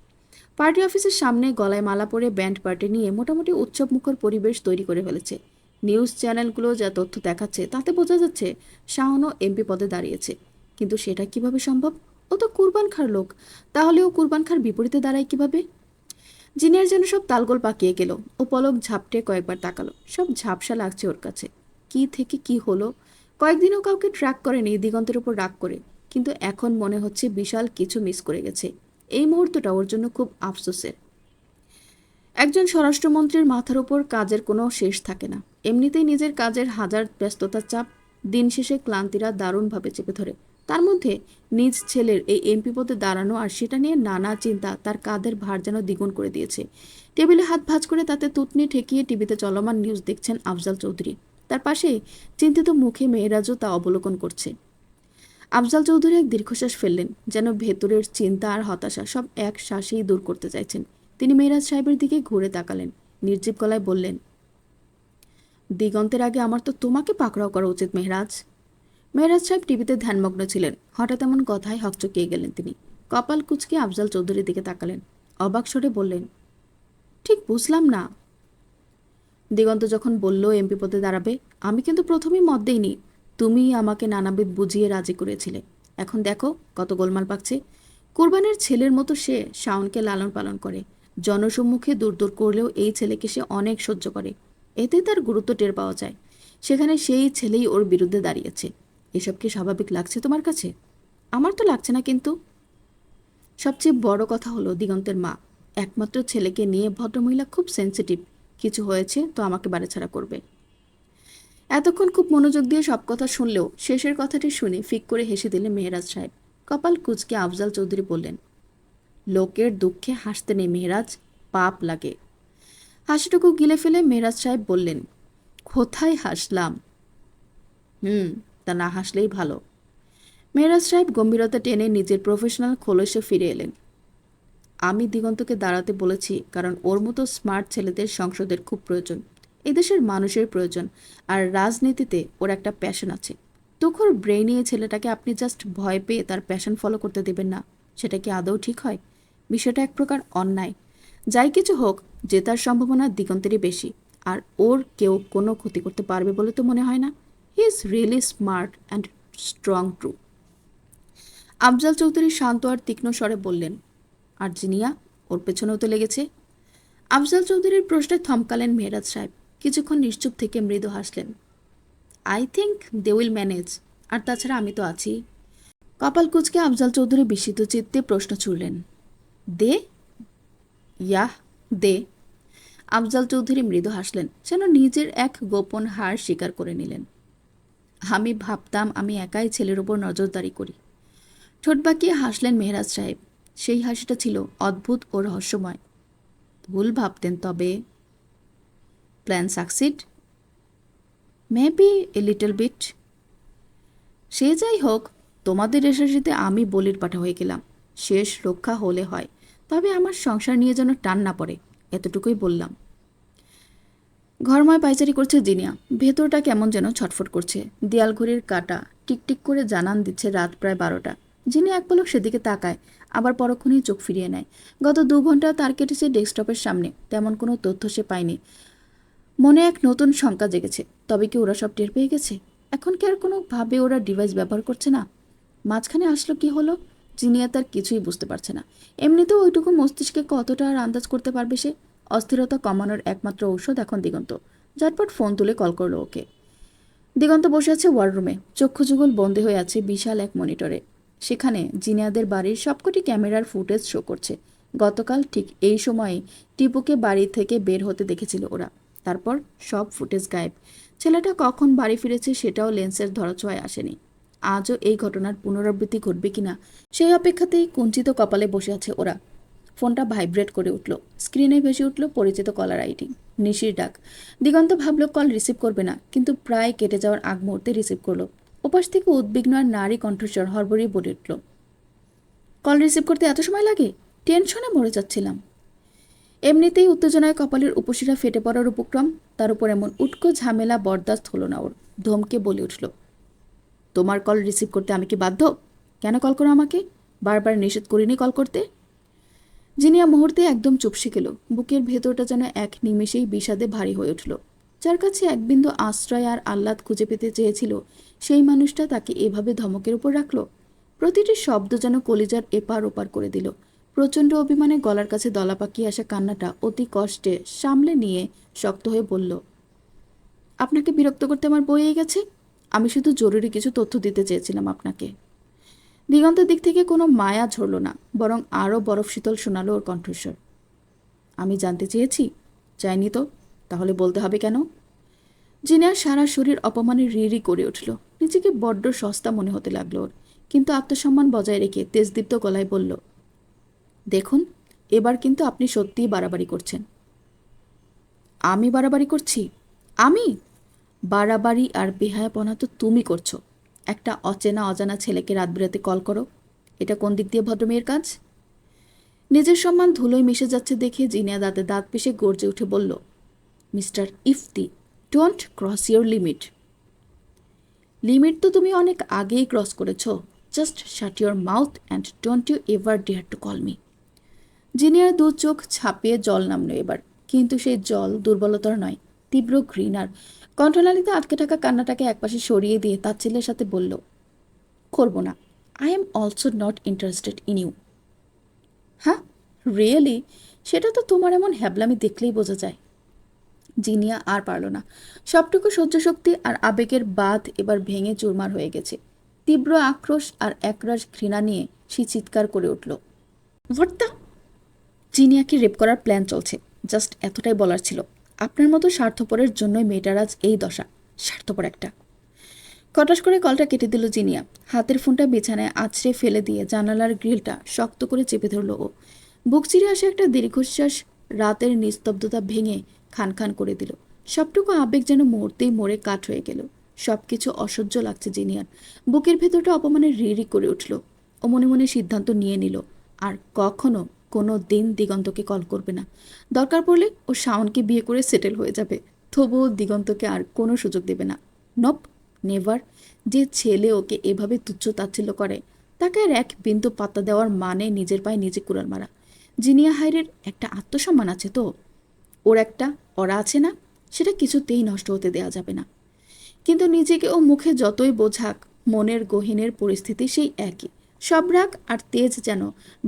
পার্টি অফিসের সামনে গলায় মালা পরে ব্যান্ড পার্টি নিয়ে মোটামুটি উৎসবমুখর পরিবেশ তৈরি করে ফেলেছে। নিউজ চ্যানেলগুলো যা তথ্য দেখাচ্ছে তাতে বোঝা যাচ্ছে শাওনও এমপি পদে দাঁড়িয়েছে। কিন্তু সেটা কিভাবে সম্ভব? ও তো কুরবান খার লোক, তাহলে ও কুরবান খার বিপরীতে দাঁড়ায় কিভাবে? জিনিয়ার যেন সব তালগোল পাকিয়ে গেল। ও পলক ঝাপটে কয়েকবার তাকালো, সব ঝাপসা লাগছে ওর কাছে। কি থেকে কি হলো? কয়েকদিনও কাউকে ট্র্যাক করেনি দিগন্তের উপর রাগ করে, কিন্তু এখন মনে হচ্ছে বিশাল কিছু মিস করে গেছে। এই মুহূর্তটা ওর জন্য খুব আফসোসের। একজন স্বরাষ্ট্রমন্ত্রীর মাথার উপর কাজের কোনো শেষ থাকে না। এমনিতেই নিজের কাজের হাজার ব্যস্ততার চাপ, দিন শেষে ক্লান্তিরা দারুণভাবে চেপে ধরে। তার মধ্যে নিজ ছেলের এই এমপি পদে দাঁড়ানো আর সেটা নিয়ে নানা চিন্তা তার কাঁধের ভার যেন দ্বিগুণ করে দিয়েছে। টেবিলে হাত ভাঁজ করে তাতে তুতনি ঠেকিয়ে টিভিতে চলমান নিউজ দেখছেন আফজাল চৌধুরী। তার পাশে চিন্তিত মুখে মেয়েরাজও তা অবলোকন করছে। আফজাল চৌধুরী এক দীর্ঘশ্বাস ফেললেন, যেন ভেতরের চিন্তা আর হতাশা সব এক শ্বাসেই দূর করতে চাইছেন। তিনি মেহরাজ সাহেবের দিকে ঘুরে তাকালেন, নির্জীব গলায় বললেন, দিগন্তের আগে আমার তো তোমাকে পাকড়াও করা উচিত মেহরাজ। মেহরাজ সাহেব টিভিতে ধ্যানমগ্ন ছিলেন। হঠাৎ এমন কথায় হকচকিয়ে গেলেন তিনি। কপাল কুঁচকে আফজাল চৌধুরীর দিকে তাকালেন, অবাক স্বরে বললেন, ঠিক বুঝলাম না। দিগন্ত যখন বলল এমপি পদে দাঁড়াবে, আমি কিন্তু প্রথমেই মত দেইনি। তুমিই আমাকে নানাবিধ বুঝিয়ে রাজি করেছিলে। এখন দেখো কত গোলমাল পাকছে। কুরবানের ছেলের মতো সে শাওনকে লালন পালন করে। জনসম্মুখে দূর দূর করলেও এই ছেলেকে সে অনেক সহ্য করে। এতে তার গুরুত্ব টের পাওয়া যায়। সেখানে সেই ছেলেই ওর বিরুদ্ধে দাঁড়িয়েছে। এসব কি স্বাভাবিক লাগছে তোমার কাছে? আমার তো লাগছে না। কিন্তু সবচেয়ে বড় কথা হলো দিগন্তের মা, একমাত্র ছেলেকে নিয়ে ভদ্রমহিলা খুব সেন্সিটিভ। কিছু হয়েছে তো আমাকে বাড়াছাড়া করবে। এতক্ষণ খুব মনোযোগ দিয়ে সব কথা শুনলেও শেষের কথাটি শুনে ফিক করে হেসে দিলেন মেহরাজ সাহেব। কপাল কুঁচকে আফজাল চৌধুরী বললেন, লোকের দুঃখে হাসতে নেই মেহরাজ, পাপ লাগে। হাসিটুকু গিলে ফেলে মেহরাজ সাহেব বললেন, কোথায় হাসলাম? তা না হাসলেই ভালো। মেহরাজ সাহেব গম্ভীরতা টেনে নিজের প্রফেশনাল খোলসে ফিরে এলেন। আমি দিগন্তকে দাঁড়াতে বলেছি কারণ ওর মতো স্মার্ট ছেলেদের সংসদের খুব প্রয়োজন। এদেশের মানুষের প্রয়োজন। আর রাজনীতিতে ওর একটা প্যাশন আছে। তুখোর ব্রেইনি এই ছেলেটাকে আপনি জাস্ট ভয় পেয়ে তার প্যাশন ফলো করতে দেবেন না। সেটা কি আদৌ ঠিক হয়? বিষয়টা এক প্রকার অন্যায়। যাই কিছু হোক, জেতার সম্ভাবনা দিগন্তেরই বেশি। আর ওর কেউ কোনো ক্ষতি করতে পারবে বলে তো মনে হয় না। He is really smart and strong true. Afzal Chowdhury শান্ত আর তীক্ষ্ণ স্বরে বললেন, আর জিনিয়া, ওর পেছনেও তো লেগেছে। আফজাল চৌধুরীর প্রশ্নে থমকালেন মেহরাজ সাহেব। কিছুক্ষণ নিশ্চুপ থেকে মৃদু হাসলেন। I think they will manage. আর তাছাড়া আমি তো আছি। কপাল কুঁচকে আফজাল চৌধুরী বিস্মিত চিত্তে প্রশ্ন ছুড়লেন, দে? ইয়াহ, দে। আফজাল চৌধুরী মৃদু হাসলেন, যেন নিজের এক গোপন হার স্বীকার করে নিলেন। আমি ভাবতাম আমি একাই ছেলের ওপর নজরদারি করি। ঠোঁট বাঁকিয়ে হাসলেন মেহরাজ সাহেব। সেই হাসিটা ছিল অদ্ভুত ও রহস্যময়। ভুল ভাবতেন তবে। Plan succeed? Maybe a little bit. সে যাই হোক, তোমাদের রেশারেশিতে আমি বলির পাঠা হয়ে গেলাম। শেষ রক্ষা হলে হয়, তবে আমার সংসার নিয়ে যেন টান না পড়ে, এতটুকুই বললাম। ঘরময় পায়চারি করছে জিনিয়া। ভেতরটা কেমন যেন ছটফট করছে। দেয়াল ঘড়ির কাঁটা টিকটিক করে জানান দিচ্ছে রাত প্রায় 12টা। জিনিয়া এক পলক সেদিকে তাকায়, আবার পরক্ষণেই চোখ ফিরিয়ে নেয়। গত 2 ঘন্টা তার কেটেছে ডেস্কটপের সামনে, তেমন কোনো তথ্য সে পায়নি। মনে এক নতুন শঙ্কা জেগেছে। তবে কি ওরা সব টের পেয়ে গেছে? এখন কি আর কোনোভাবে ওরা ডিভাইস ব্যবহার করছে না? মাঝখানে আসলো কি হলো? জিনিয়া তার কিছুই বুঝতে পারছে না। এমনিতেও ওইটুকু মস্তিষ্কে কতটা আর আন্দাজ করতে পারবে সে? অস্থিরতা কমানোর একমাত্র ঔষধ এখন দিগন্ত। ঝটপট ফোন তুলে কল করলো ওকে। দিগন্ত বসে আছে ওয়াররুমে, চক্ষু যুগল বন্দী হয়ে আছে বিশাল এক মনিটরে। সেখানে জিনিয়াদের বাড়ির সবকটি ক্যামেরার ফুটেজ শো করছে। গতকাল ঠিক এই সময়ে টিপুকে বাড়ি থেকে বের হতে দেখেছিল ওরা। তারপর সব ফুটেজ গায়েব। ছেলেটা কখন বাড়ি ফিরেছে সেটাও লেন্সের ধরাছোঁয়ায় আসেনি। আজও এই ঘটনার পুনরাবৃত্তি ঘটবে কিনা সেই অপেক্ষাতেই কুঞ্চিত কপালে বসে আছে ওরা। ফোনটা ভাইব্রেট করে উঠল। স্ক্রিনে ভেসে উঠল পরিচিত কলার আইডি, নিশির ডাক। দিগন্ত ভাবল কল রিসিভ করবে না, কিন্তু প্রায় কেটে যাওয়ার আগ মুহূর্তে রিসিভ করলো। ওপাশ থেকে উদ্বিগ্ন আর নারী কণ্ঠস্বর হড়বড়িয়ে বলে উঠল, কল রিসিভ করতে এত সময় লাগে? টেনশনে মরে যাচ্ছিলাম। এমনিতেই উত্তেজনায় কপালের উপশিরা ফেটে পড়ার উপক্রম, তার উপর এমন উটকো ঝামেলা বরদাস্ত হলো না ওর। ধমকে বলে উঠল, তোমার কল রিসিভ করতে আমি কি বাধ্য? কেন কল করো আমাকে? বারবার নিষেধ করিনি কল করতে। জিনিয়া মুহূর্তে একদম চুপসে গেল। বুকের ভেতরটা যেন এক নিমেষেই বিষাদে ভারী হয়ে উঠল। যার কাছে এক বিন্দু আশ্রয় আর আহ্লাদ খুঁজে পেতে চেয়েছিল, সেই মানুষটা তাকে এভাবে ধমকের উপর রাখল। প্রতিটি শব্দ যেন কলিজার এপার ওপার করে দিল। প্রচণ্ড অভিমানে গলার কাছে দলা পাকিয়ে আসা কান্নাটা অতি কষ্টে সামলে নিয়ে শক্ত হয়ে বলল, আপনাকে বিরক্ত করতে আমার বইয়ে গেছে। আমি শুধু জরুরি কিছু তথ্য দিতে চেয়েছিলাম আপনাকে। দিগন্তের দিক থেকে কোনো মায়া ঝরল না, বরং আরও বরফ শীতল শোনালো ওর কণ্ঠস্বর। আমি জানতে চেয়েছি? চাইনি তো, তাহলে বলতে হবে কেন? জিনিয়ার সারা শরীর অপমানে রিরি করে উঠল। নিজেকে বড্ড সস্তা মনে হতে লাগলো ওর, কিন্তু আত্মসম্মান বজায় রেখে তেজদীপ্ত গলায় বলল, দেখুন, এবার কিন্তু আপনি সত্যিই বাড়াবাড়ি করছেন। আমি বাড়াবাড়ি করছি? আমি? বাড়াবাড়ি আর বেহায়াপনা তো তুমি করছো। একটা অচেনা অজানা ছেলেকে রাত বিরাতে কল করো, এটা কোন দিক দিয়ে ভদ্রমেয়ের কাজ? নিজের সম্মান ধুলোয় মিশে যাচ্ছে দেখে জিনিয়া দাঁতে দাঁত পিষে গর্জে উঠে বলল, mister Ifti, don't cross your limit. Limit তো তুমি অনেক আগেই ক্রস করেছ। Just shut your mouth and don't you ever dare to call me. জিনিয়ার দু চোখ ছাপিয়ে জল নামলো এবার, কিন্তু সেই জল দুর্বলতার নয়, তীব্র ঘৃণার। কণ্ঠনালীতে আটকে থাকা কান্নাটাকে একপাশে সরিয়ে দিয়ে তার ছেলের সাথে বলল, করবো না। I am also not interested in you. হ্যাঁ, রিয়েলি? সেটা তো তোমার এমন হ্যাবলামি দেখলেই বোঝা যায়। জিনিয়া আর পারল না। সবটুকু সহ্যশক্তি আর আবেগের বাঁধ এবার ভেঙে চুরমার হয়ে গেছে। তীব্র আক্রোশ আর একরাশ ঘৃণা নিয়ে সে চিৎকার করে উঠল, ভর্তা! জিনিয়াকে রেপ করার প্ল্যান চলছে, জাস্ট এতটাই বলার ছিল। আপনার মতো স্বার্থপরের জন্যই মেয়েটার আজ এই দশা। স্বার্থপর একটা। কটাস করে কলটা কেটে দিল জিনিয়া। হাতের ফোনটা বিছানায় আছড়ে ফেলে দিয়ে জানালার গ্রিলটা শক্ত করে চেপে ধরল ও। বুক চিরে আসে একটা দীর্ঘশ্বাস রাতের নিস্তব্ধতা ভেঙে খান খান করে দিল। সবটুকু আবেগ যেন মুহূর্তেই মরে কাঠ হয়ে গেল। সবকিছু অসহ্য লাগছে জিনিয়ার। বুকের ভেতরটা অপমানে রিরি করে উঠল। ও মনে মনে সিদ্ধান্ত নিয়ে নিল, আর কখনো কোনো দিন দিগন্তকে কল করবে না। দরকার পড়লে ও শাওনকে বিয়ে করে সেটেল হয়ে যাবে, তবুও দিগন্তকে আর কোনো সুযোগ দেবে না। Knob, never. যে ছেলে ওকে এভাবে তুচ্ছ তাচ্ছিল্য করে, তাকে আর এক বিন্দু পাত্তা দেওয়ার মানে নিজের পায়ে নিজে কুড়াল মারা। জিনিয়া হাইরের একটা আত্মসম্মান আছে তো, ওর একটা অরা আছে না, সেটা কিছুতেই নষ্ট হতে দেওয়া যাবে না। কিন্তু নিজেকে ও মুখে যতই বোঝাক, মনের গহীনের পরিস্থিতি সেই একই। সব রাগ আর তেজ যেন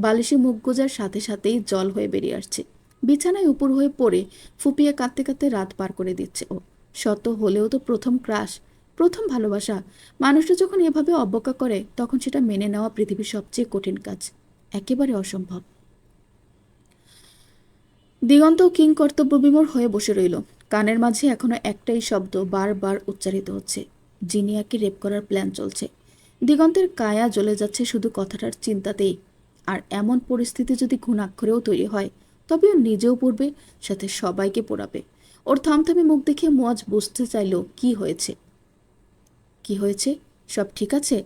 বালিশে মুখ গোজার সাথে সাথেই জল হয়ে বেরিয়ে আসছে। বিছানায় উপর হয়ে পড়ে ফুপিয়ে কাঁদতে কাঁদতে রাত পার করে দিচ্ছে ও। শত হলেও তো প্রথম ক্রাশ, প্রথম ভালোবাসা। মানুষটা যখন এভাবে অবজ্ঞা করে, তখন সেটা মেনে নেওয়া পৃথিবীর সবচেয়ে কঠিন কাজ, একেবারে অসম্ভব। দিগন্ত কিং কর্তব্যবিমূঢ় হয়ে বসে রইল। কানের মাঝে এখনো একটাই শব্দ বারবার উচ্চারিত হচ্ছে, জিনিয়াকে রেপ করার প্ল্যান চলছে। দিগন্তের কায়া জ্বলে যাচ্ছে শুধু কথাটার চিন্তাতেই। আর এমন পরিস্থিতি যদি ঘুণাক্ষরেও তৈরি হয়, তবে ও নিজেও পড়বে, সাথে সবাইকে পোড়াবে। ওর থমথমে মুখ দেখে মুয়াজ বুঝতে চাইল কি হয়েছে। কি হয়েছে? সব ঠিক আছে?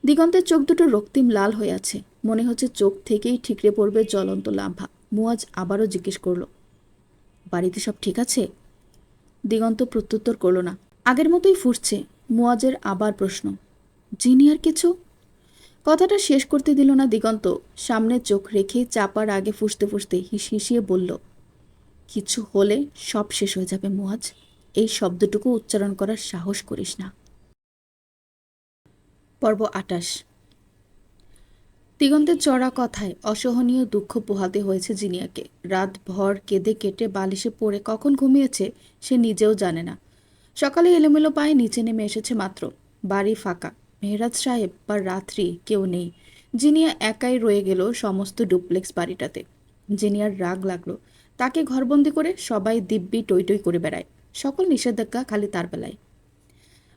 দিগন্তের চোখ দুটো রক্তিম লাল হয়ে আছে, মনে হচ্ছে চোখ থেকেই ঠিকরে পড়বে জ্বলন্ত লাভা। মুয়াজ আবারও জিজ্ঞেস করল, বাড়িতে সব ঠিক আছে? দিগন্ত প্রত্যুত্তর করল না। আগের মতোই ফুটছে। মুয়াজের আবার প্রশ্ন, জিনিয়ার কিছু? কথাটা শেষ করতে দিল না দিগন্ত। সামনে চোখ রেখে চাপার আগে ফুঁসতে ফুঁসতে হিসিয়ে বলল, কিছু হলে সব শেষ হয়ে যাবে মুয়াজ। এই শব্দটুকু উচ্চারণ করার সাহস করিস না। পর্ব ২৮। দিগন্তের চড়া কথায় অসহনীয় দুঃখ পোহাতে হয়েছে জিনিয়াকে। রাত ভর কেঁদে কেটে বালিশে পড়ে কখন ঘুমিয়েছে সে নিজেও জানে না। সকালে এলোমেলো পায়ে নিচে নেমে এসেছে মাত্র। বাড়ি ফাঁকা। মেহরাজ সাহেব বা রাত্রি কেউ নেই। জিনিয়া একাই রয়ে গেল সমস্ত ডুপ্লেক্স বাড়িটাতে। জিনিয়ার রাগ লাগলো। তাকে ঘরবন্দি করে সবাই দিব্যি টই টই করে বেড়ায়। সকল নিষেধাজ্ঞা খালি তার বেলায়।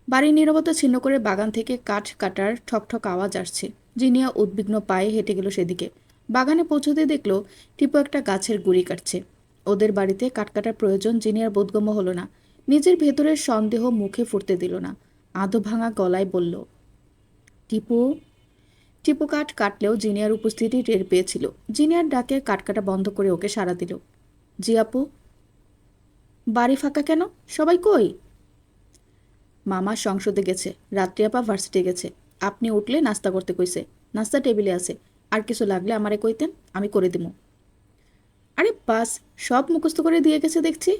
বাড়ির নীরবতা ছিন্ন করে বাগান থেকে কাঠ কাটার ঠকঠক আওয়াজ আসছে। জিনিয়া উদ্বিগ্ন পায়ে হেঁটে গেল সেদিকে। বাগানে পৌঁছতে দেখল টিপু একটা গাছের গুড়ি কাটছে। ওদের বাড়িতে কাঠ কাটার প্রয়োজন জিনিয়ার বোধগম্য হলো না। নিজের ভেতরের সন্দেহ মুখে ফুটতে দিল না। আধো ভাঙা গলায় বলল, টিপু। টিপু কাঠ কাটলেও জিনিয়ার উপস্থিতি টের পেয়েছিল। জিনিয়ার ডাকে কাঠ কাটা বন্ধ করে ওকে সাড়া দিল। জি আপু। বাড়ি ফাঁকা কেন? সবাই কই? মামা সংসদে গেছে, রাত্রি আপা ভার্সিটি গেছে। আপনি উঠলে নাস্তা করতে কইছে। নাস্তা টেবিলে আছে। আর কিছু লাগলে আমারে কইতেন, আমি করে দিমু। আরে বাস, সব মুখস্থ করে দিয়ে গেছে দেখছি।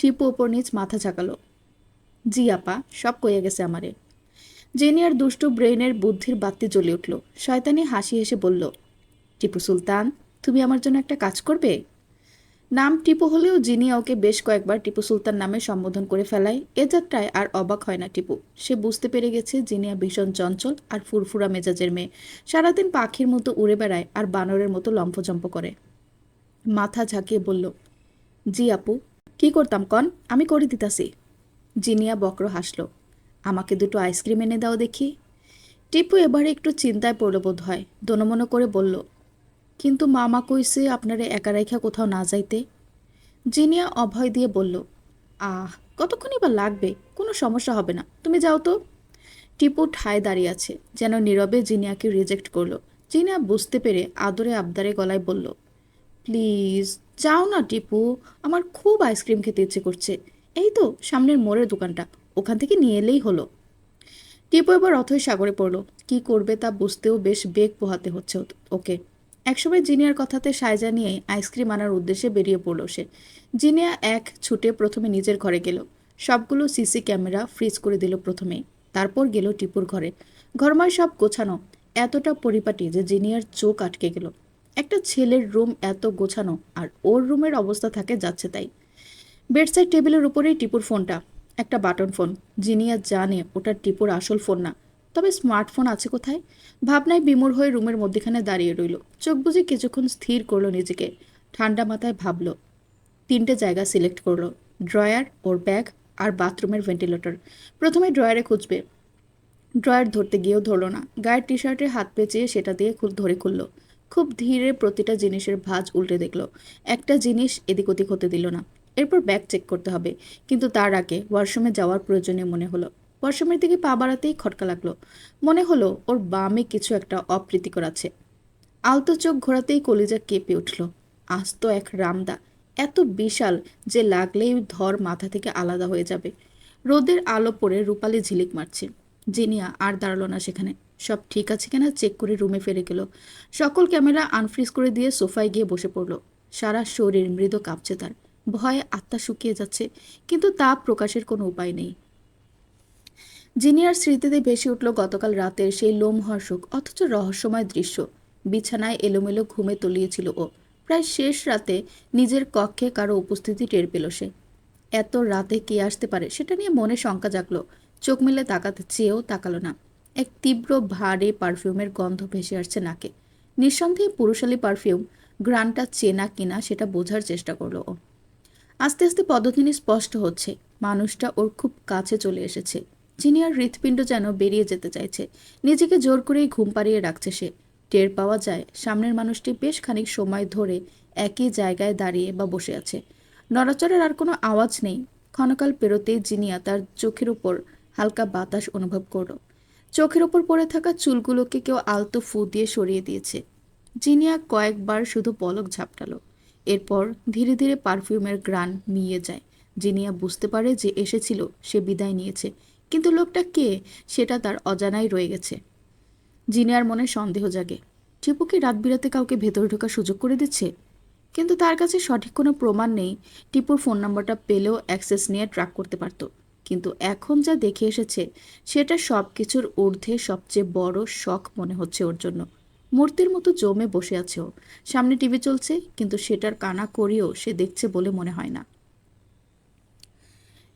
টিপু ওপর নিচ মাথা ঝাঁকালো। জি আপা, সব কইয়া গেছে আমারে। জেনিয়ার দুষ্টু ব্রেইনের বুদ্ধির বাতি জ্বলে উঠল। শয়তানি হাসি হেসে বলল, টিপু সুলতান, তুমি আমার জন্য একটা কাজ করবে? নাম টিপু হলেও জিনিয়া ওকে বেশ কয়েকবার টিপু সুলতান নামে সম্বোধন করে ফেলায়। এ যাত্রায় আর অবাক হয় না টিপু। সে বুঝতে পেরে গেছে জিনিয়া ভীষণ চঞ্চল আর ফুরফুরা মেজাজের মেয়ে। সারাদিন পাখির মতো উড়ে বেড়ায় আর বানরের মতো লম্ফজম্প করে। মাথা ঝাঁকিয়ে বলল, জি আপু। কি করতাম কন? আমি করে দিতাছি। জিনিয়া বক্র হাসল। আমাকে দুটো আইসক্রিম এনে দাও দেখি। টিপু এবারে একটু চিন্তায় পড়ল বোধ হয়। দনমনো করে বলল, কিন্তু মামা কইছে আপনারে একা রেখা কোথাও না যাইতে। জিনিয়া অভয় দিয়ে বলল, আহ, কতক্ষণই বা লাগবে, কোনো সমস্যা হবে না, তুমি যাও তো। টিপু ঠায় দাঁড়িয়ে আছে, যেন নীরবে জিনিয়াকে রিজেক্ট করলো। জিনিয়া বুঝতে পেরে আদরে আবদারে গলায় বলল, প্লিজ যাও না টিপু, আমার খুব আইসক্রিম খেতে ইচ্ছে করছে। এই তো সামনের মোড়ের দোকানটা, ওখান থেকে নিয়ে এলেই হলো। টিপু এবার অথই সাগরে পড়ল। কি করবে তা বুঝতেও বেশ বেগ পোহাতে হচ্ছে ওকে। একসময় জিনিয়ার কথাতে সায়জা নিয়ে আইসক্রিম আনার উদ্দেশ্যে বেরিয়ে পড়ল সে। জিনিয়া এক ছুটে প্রথমে নিজের ঘরে গেল। সবগুলো সিসি ক্যামেরা ফ্রিজ করে দিল প্রথমেই। তারপর গেল টিপুর ঘরে। ঘরময় সব গোছানো, এতটা পরিপাটি যে জিনিয়ার চোখ আটকে গেল। একটা ছেলের রুম এত গোছানো, আর ওর রুমের অবস্থা থাকে যাচ্ছে তাই। বেডসাইড টেবিলের উপরেই টিপুর ফোনটা, একটা বাটন ফোন। জিনিয়া জানে ওটা টিপুর আসল ফোন না, তবে স্মার্টফোন আছে কোথায়। ভাবনায় বিমূঢ় হয়ে রুমের মধ্যেখানে দাঁড়িয়ে রইল। চোখ বুজে কিছুক্ষণ স্থির করলো নিজেকে। ঠান্ডা মাথায় ভাবলো। 3টে জায়গা সিলেক্ট করলো, ড্রয়ার, ওর ব্যাগ আর বাথরুমের ভেন্টিলেটর। প্রথমে ড্রয়ারে খুঁজবে। ড্রয়ার ধরতে গিয়েও ধরলো না। গায়ের টি শার্টে হাত পেঁচিয়ে সেটা দিয়ে ধরে খুললো। খুব ধীরে প্রতিটা জিনিসের ভাঁজ উল্টে দেখলো। একটা জিনিস এদিক ওদিক হতে দিল না। এরপর ব্যাগ চেক করতে হবে, কিন্তু তার আগে ওয়াশরুমে যাওয়ার প্রয়োজনীয় মনে হলো। ওয়াশরুমের দিকে পা বাড়াতেই খটকা লাগলো। মনে হলো ওর বামে কিছু একটা অপ্রীতিকর আছে। আলতো চোখ ঘোরাতেই কলিজা কেঁপে উঠল। আস্ত এক রামদা, এত বিশাল যে লাগলেই ধর মাথা থেকে আলাদা হয়ে যাবে। রোদের আলো পড়ে রূপালি ঝিলিক মারছে। জিনিয়া আর দাঁড়ালো না সেখানে। সব ঠিক আছে কিনা চেক করে রুমে ফিরে গেল। সকল ক্যামেরা আনফ্রিজ করে দিয়ে সোফায় গিয়ে বসে পড়ল। সারা শরীর মৃদু কাঁপছে তার। ভয়ে আত্মা শুকিয়ে যাচ্ছে, কিন্তু তা প্রকাশের কোনো উপায় নেই। জিনিয়ার স্মৃতিতে ভেসে উঠল গতকাল রাতের সেই লোমহর্ষক অথচ রহস্যময় দৃশ্য। বিছানায় এলোমেলো ঘুমে তলিয়েছিল ও। প্রায় শেষ রাতে নিজের কক্ষে কারো উপস্থিতি টের পেল সে। এত রাতে কে আসতে পারে সেটা নিয়ে মনে শঙ্কা জাগলো। চোখ মেলে তাকাতে চেয়েও তাকালো না। এক তীব্র ভারী পারফিউমের গন্ধ ভেসে আসছে নাকে। নিঃসন্দেহে পুরুষালী পারফিউম। ঘ্রাণটা চেনা কিনা সেটা বোঝার চেষ্টা করলো ও। আস্তে আস্তে পদধ্বনি স্পষ্ট হচ্ছে। মানুষটা ওর খুব কাছে চলে এসেছে। জিনিয়ার হৃৎপিণ্ড যেন বেরিয়ে যেতে চাইছে। নিজেকে জোর করেই ঘুম পাড়িয়ে রাখছে সে। টের পাওয়া যায় সামনের মানুষটি বেশ খানিক সময় ধরে একই জায়গায় দাঁড়িয়ে বা বসে আছে। নড়াচড়ার আর কোনো আওয়াজ নেই। ক্ষণকাল পেরোতেই জিনিয়া তার চোখের উপর হালকা বাতাস অনুভব করল। চোখের ওপর পড়ে থাকা চুলগুলোকে কেউ আলতো ফু দিয়ে সরিয়ে দিয়েছে। জিনিয়া কয়েকবার শুধু পলক ঝাপটালো। এরপর ধীরে ধীরে পারফিউমের ঘ্রাণ মিইয়ে যায়, জিনিয়া বুঝতে পারে যে এসেছিল, সে বিদায় নিয়েছে, কিন্তু লোকটা কে সেটা তার অজানাই রয়ে গেছে। জিনিয়ার মনে সন্দেহ জাগে, টিপু কি রাত বিরাতে কাউকে ভেতরে ঢোকার সুযোগ করে দিচ্ছে? কিন্তু তার কাছে সঠিক কোনো প্রমাণ নেই। টিপুর ফোন নাম্বারটা পেলেও অ্যাক্সেস নিয়ে ট্র্যাক করতে পারত। কিন্তু এখন যা দেখে এসেছে সেটা সব কিছুর ঊর্ধ্বে সবচেয়ে বড় শখ মনে হচ্ছে ওর জন্য। মূর্তির মতো জমে বসে আছে ও। সামনে টিভি চলছে, কিন্তু সেটার কানা করিও সে দেখছে বলে মনে হয় না।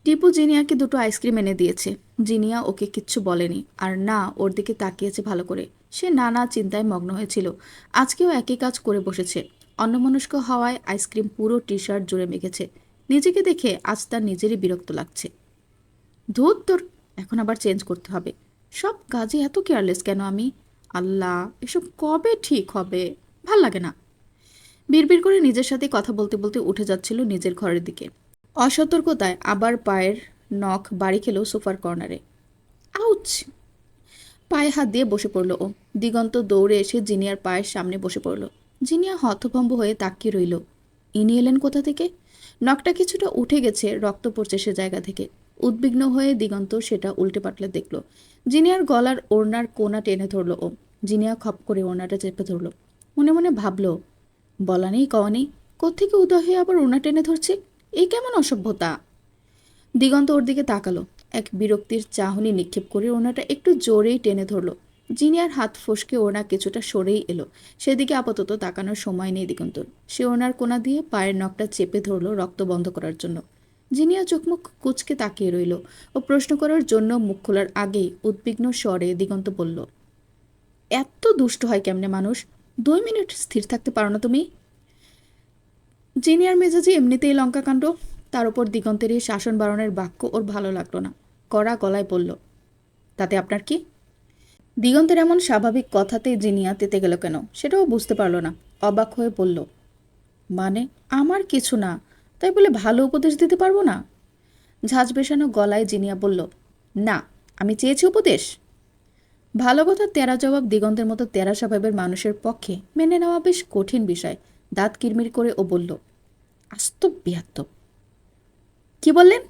টিপু জিনিয়াকে দুটো আইসক্রিম এনে দিয়েছে। জিনিয়া ওকে কিচ্ছু বলেনি, আর না ওর দিকে তাকিয়েছে ভালো করে। সে নানা চিন্তায় মগ্ন হয়েছিল। আজকেও একই কাজ করে বসেছে। অন্যমনস্ক হওয়ায় আইসক্রিম পুরো টি শার্ট জুড়ে মেখেছে। নিজেকে দেখে আজ তার নিজেরই বিরক্ত লাগছে। ধুর তোর, এখন আবার চেঞ্জ করতে হবে। সব কাজে এত কেয়ারলেস কেন আমি? আল্লাহ, এসব কবে ঠিক হবে? ভাল লাগে না। বিড়বিড় করে নিজের সাথে কথা বলতে বলতে উঠে যাচ্ছিল নিজের ঘরের দিকে। অসতর্কতায় আবার পায়ের নখ বাড়ি খেল সোফার কর্নারে। আউচ! পায়ে হাত দিয়ে বসে পড়ল ও। দিগন্ত দৌড়ে এসে জিনিয়ার পায়ের সামনে বসে পড়ল। জিনিয়া হতভম্ব হয়ে তাকিয়ে রইল। ইনি এলেন কোথা থেকে? নখটা কিছুটা উঠে গেছে, রক্ত পড়ছে সে জায়গা থেকে। উদ্বিগ্ন হয়ে দিগন্ত সেটা উল্টে পাল্টে দেখল। জিনিয়ার গলার ওড়নার কোনা টেনে ধরল ও। জিনিয়া খপ করে ওড়নাটা চেপে ধরল। মনে মনে ভাবল, বলা নেই কওয়া নেই, কোত্থেকে উদয় হয়ে আবার ওড়না টেনে ধরছে? এই কেমন অসভ্যতা! দিগন্ত ওর দিকে তাকালো। এক বিরক্তির চাহনি নিক্ষেপ করে ওড়নাটা একটু জোরেই টেনে ধরল। জিনিয়ার হাত ফসকে ওড়না কিছুটা সরেই এলো। সেদিকে আপাতত তাকানোর সময় নেই দিগন্তর। সে ওড়নার কোনা দিয়ে পায়ের নখটা চেপে ধরল রক্ত বন্ধ করার জন্য। জিনিয়া চোখমুখ কুঁচকে তাকিয়ে রইল। ও প্রশ্ন করার জন্য মুখ খোলার আগেই উদ্বিগ্ন স্বরে দিগন্ত বলল, এত দুষ্ট হয় কেমনে মানুষ? 2 মিনিট স্থির থাকতে পারো না তুমি? জিনিয়ার মেজাজে এমনিতেই লঙ্কাকাণ্ড, তার উপর দিগন্তের এই শাসন বারণের বাক্য ওর ভালো লাগলো না। কড়া গলায় বলল, তাতে আপনার কি? দিগন্তের এমন স্বাভাবিক কথাতেই জিনিয়া তেতে গেল কেন সেটাও বুঝতে পারল না। অবাক হয়ে বলল, মানে আমার কিছু না, তাই বলে ভালো উপদেশ দিতে পারবো না? ঝাঁঝ বেসানো গলায় জিনিয়া বলল, না, আমি চেয়েছি উপদেশ। ভালো কথার তেরা জবাব দিগন্তের মতো তেরা স্বভাবের মানুষের পক্ষে মেনে নেওয়া বেশ কঠিন বিষয়। দাঁত কিরমির করে ও বলল, আস্ত বেয়াদ্দপ। কি বললেন?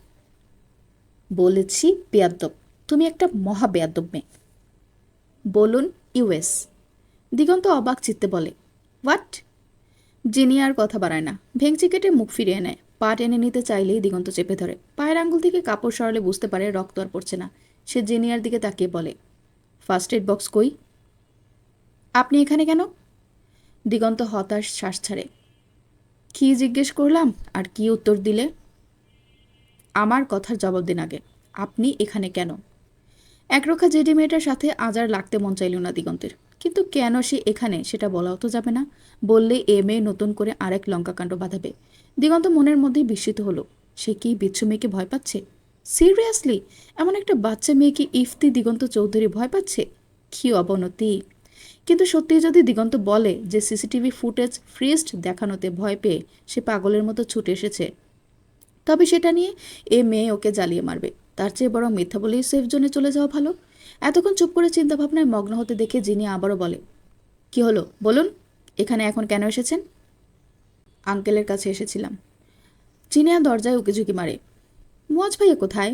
বলেছি বেয়াদ্দপ। তুমি একটা মহা বেয়াদ্দপ মেয়ে। বলুন ইউএস। দিগন্ত অবাক চিত্তে বলে, হোয়াট? জিনিয়ার কথা বাড়ায় না, ভেঙচি কেটে মুখ ফিরিয়ে নেয়। পা টেনে নিতে চাইলেই দিগন্ত চেপে ধরে। পায়ের আঙ্গুল থেকে কাপড় সরালে বুঝতে পারে রক্ত আর পড়ছে না। সে জিনিয়ার দিকে তাকিয়ে বলে, ফার্স্ট এড বক্স কই? আপনি এখানে কেন? দিগন্ত হতাশ শ্বাস ছাড়ে। কি জিজ্ঞেস করলাম আর কি উত্তর দিলে? আমার কথার জবাব দিন আগে। আপনি এখানে কেন? একরক্ষা জেডি মেয়েটার সাথে আজ আর লাগতে মন চাইল না দিগন্তের। কিন্তু কেন সে এখানে সেটা বলাও তো যাবে না। বললে এ মেয়ে নতুন করে আরেক লঙ্কাকাণ্ড বাঁধাবে। দিগন্ত মনের মধ্যেই বিস্মিত হলো। সে কি বিচ্ছু মেয়েকে ভয় পাচ্ছে? সিরিয়াসলি? এমন একটা বাচ্চা মেয়েকে ইফতি দিগন্ত চৌধুরী ভয় পাচ্ছে? কি অবনতি! কিন্তু সত্যি যদি দিগন্ত বলে যে সিসিটিভি ফুটেজ ফ্রিজড দেখানোতে ভয় পেয়ে সে পাগলের মতো ছুটে এসেছে, তবে সেটা নিয়ে এ মেয়ে ওকে জ্বালিয়ে মারবে। তার চেয়ে বরং মিথ্যা বলেই সেফ জোনে চলে যাওয়া ভালো। এতক্ষণ চুপ করে চিন্তাভাবনায় মগ্ন হতে দেখে জিনি আবারও বলে, কি হলো বলুন, এখানে এখন কেন এসেছেন? আঙ্কেলের কাছে এসেছিলাম। জিনিয়া দরজায় উকিঝুঁকি মারে। মুয়াজ ভাইয়া কোথায়?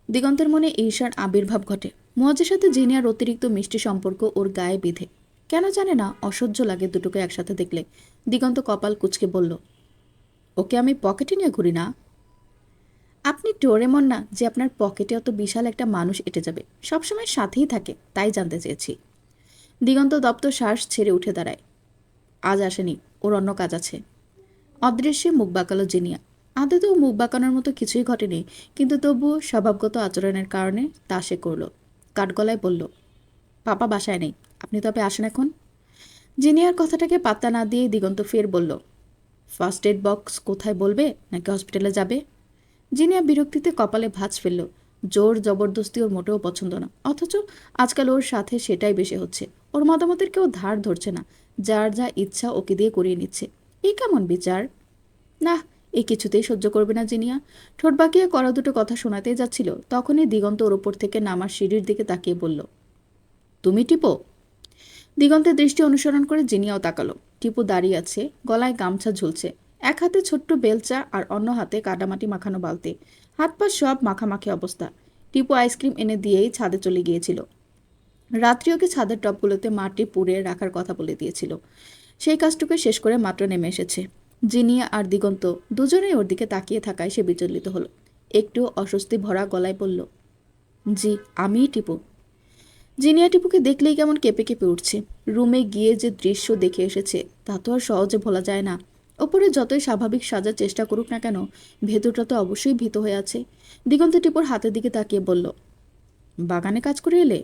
দিগন্তের মনে ঈর্ষার আবির্ভাব ঘটে। মুয়াজের সাথে জিনিয়ার অতিরিক্ত মিষ্টি সম্পর্ক ওর গায়ে বিধে। কেন জানে না, অসহ্য লাগে দুটোকে একসাথে দেখলে। দিগন্ত কপাল কুঁচকে বলল, ওকে আমি পকেটে নিয়ে ঘুরি না। আপনি ডোরেমন না যে আপনার পকেটে অত বিশাল একটা মানুষ এঁটে যাবে, সবসময় সাথেই থাকে, তাই জানতে চেয়েছি। দিগন্ত দপ্তর শ্বাস ছেড়ে উঠে দাঁড়ায়। আজ আসেনি, ওর অন্য কাজ আছে। অদৃশ্যে মুখ বাঁকালো জিনিয়া। আদতেও মুখ বাঁকানোর মতো কিছুই ঘটেনি, কিন্তু তবুও স্বভাবগত আচরণের কারণে তা সে করল। কাঠগলায় বলল, পাপা বাসায় নেই, আপনি তবে আসেন এখন। জিনিয়ার কথাটাকে পাত্তা না দিয়ে দিগন্ত ফের বলল, ফার্স্ট এড বক্স কোথায় বলবে, নাকি হসপিটালে যাবে? জিনিয়া বিরক্তিতে কপালে ভাঁজ ফেলল। জোর জবরদস্তি ওর মোটেও পছন্দ না, অথচ আজকাল ওর সাথে সেটাই বেশি হচ্ছে। ওর মতামতের কেউ ধার ধরছে না, যার যা ইচ্ছা ওকে দিয়ে করিয়ে নিচ্ছে। এই কেমন বিচার? না, এই কিছুতেই সহ্য করবে না জিনিয়া। ঠোঁট বাঁকিয়ে করা দুটো কথা শোনাতেই যাচ্ছিল, তখনই দিগন্ত ওর ওপর থেকে নামার সিঁড়ির দিকে তাকিয়ে বলল, তুমি টিপো? দিগন্তের দৃষ্টি অনুসরণ করে জিনিয়াও তাকালো। টিপু দাঁড়িয়ে আছে, গলায় গামছা ঝুলছে। এক হাতে ছোট্ট বেলচা আর অন্য হাতে কাদামাটি মাখানো বালতি। হাত পা সব মাখামাখি অবস্থা। টিপু আইসক্রিম এনে দিয়েই ছাদে চলে গিয়েছিল। রাত্রি ওকে ছাদের টবগুলোতে মাটি পুড়ে রাখার কথা বলে দিয়েছিল। সেই কাজটুকু শেষ করে মাত্র নেমে এসেছে। জিনিয়া আর দিগন্ত দুজনেই ওর দিকে তাকিয়ে থাকায় সে বিচলিত হলো। একটু অস্বস্তি ভরা গলায় বলল, জি, আমিই টিপু। জিনিয়া টিপুকে দেখলেই কেমন কেঁপে কেঁপে উঠছে। রুমে গিয়ে যে দৃশ্য দেখে এসেছে তা তো আর সহজে ভোলা যায় না। ওপরে যতই স্বাভাবিক সাজার চেষ্টা করুক না কেন, ভেতরটা তো অবশ্যই ভীত হয়ে আছে। দিগন্ত টিপুর হাতের দিকে তাকিয়ে বলল, বাগানে কাজ করে এলে?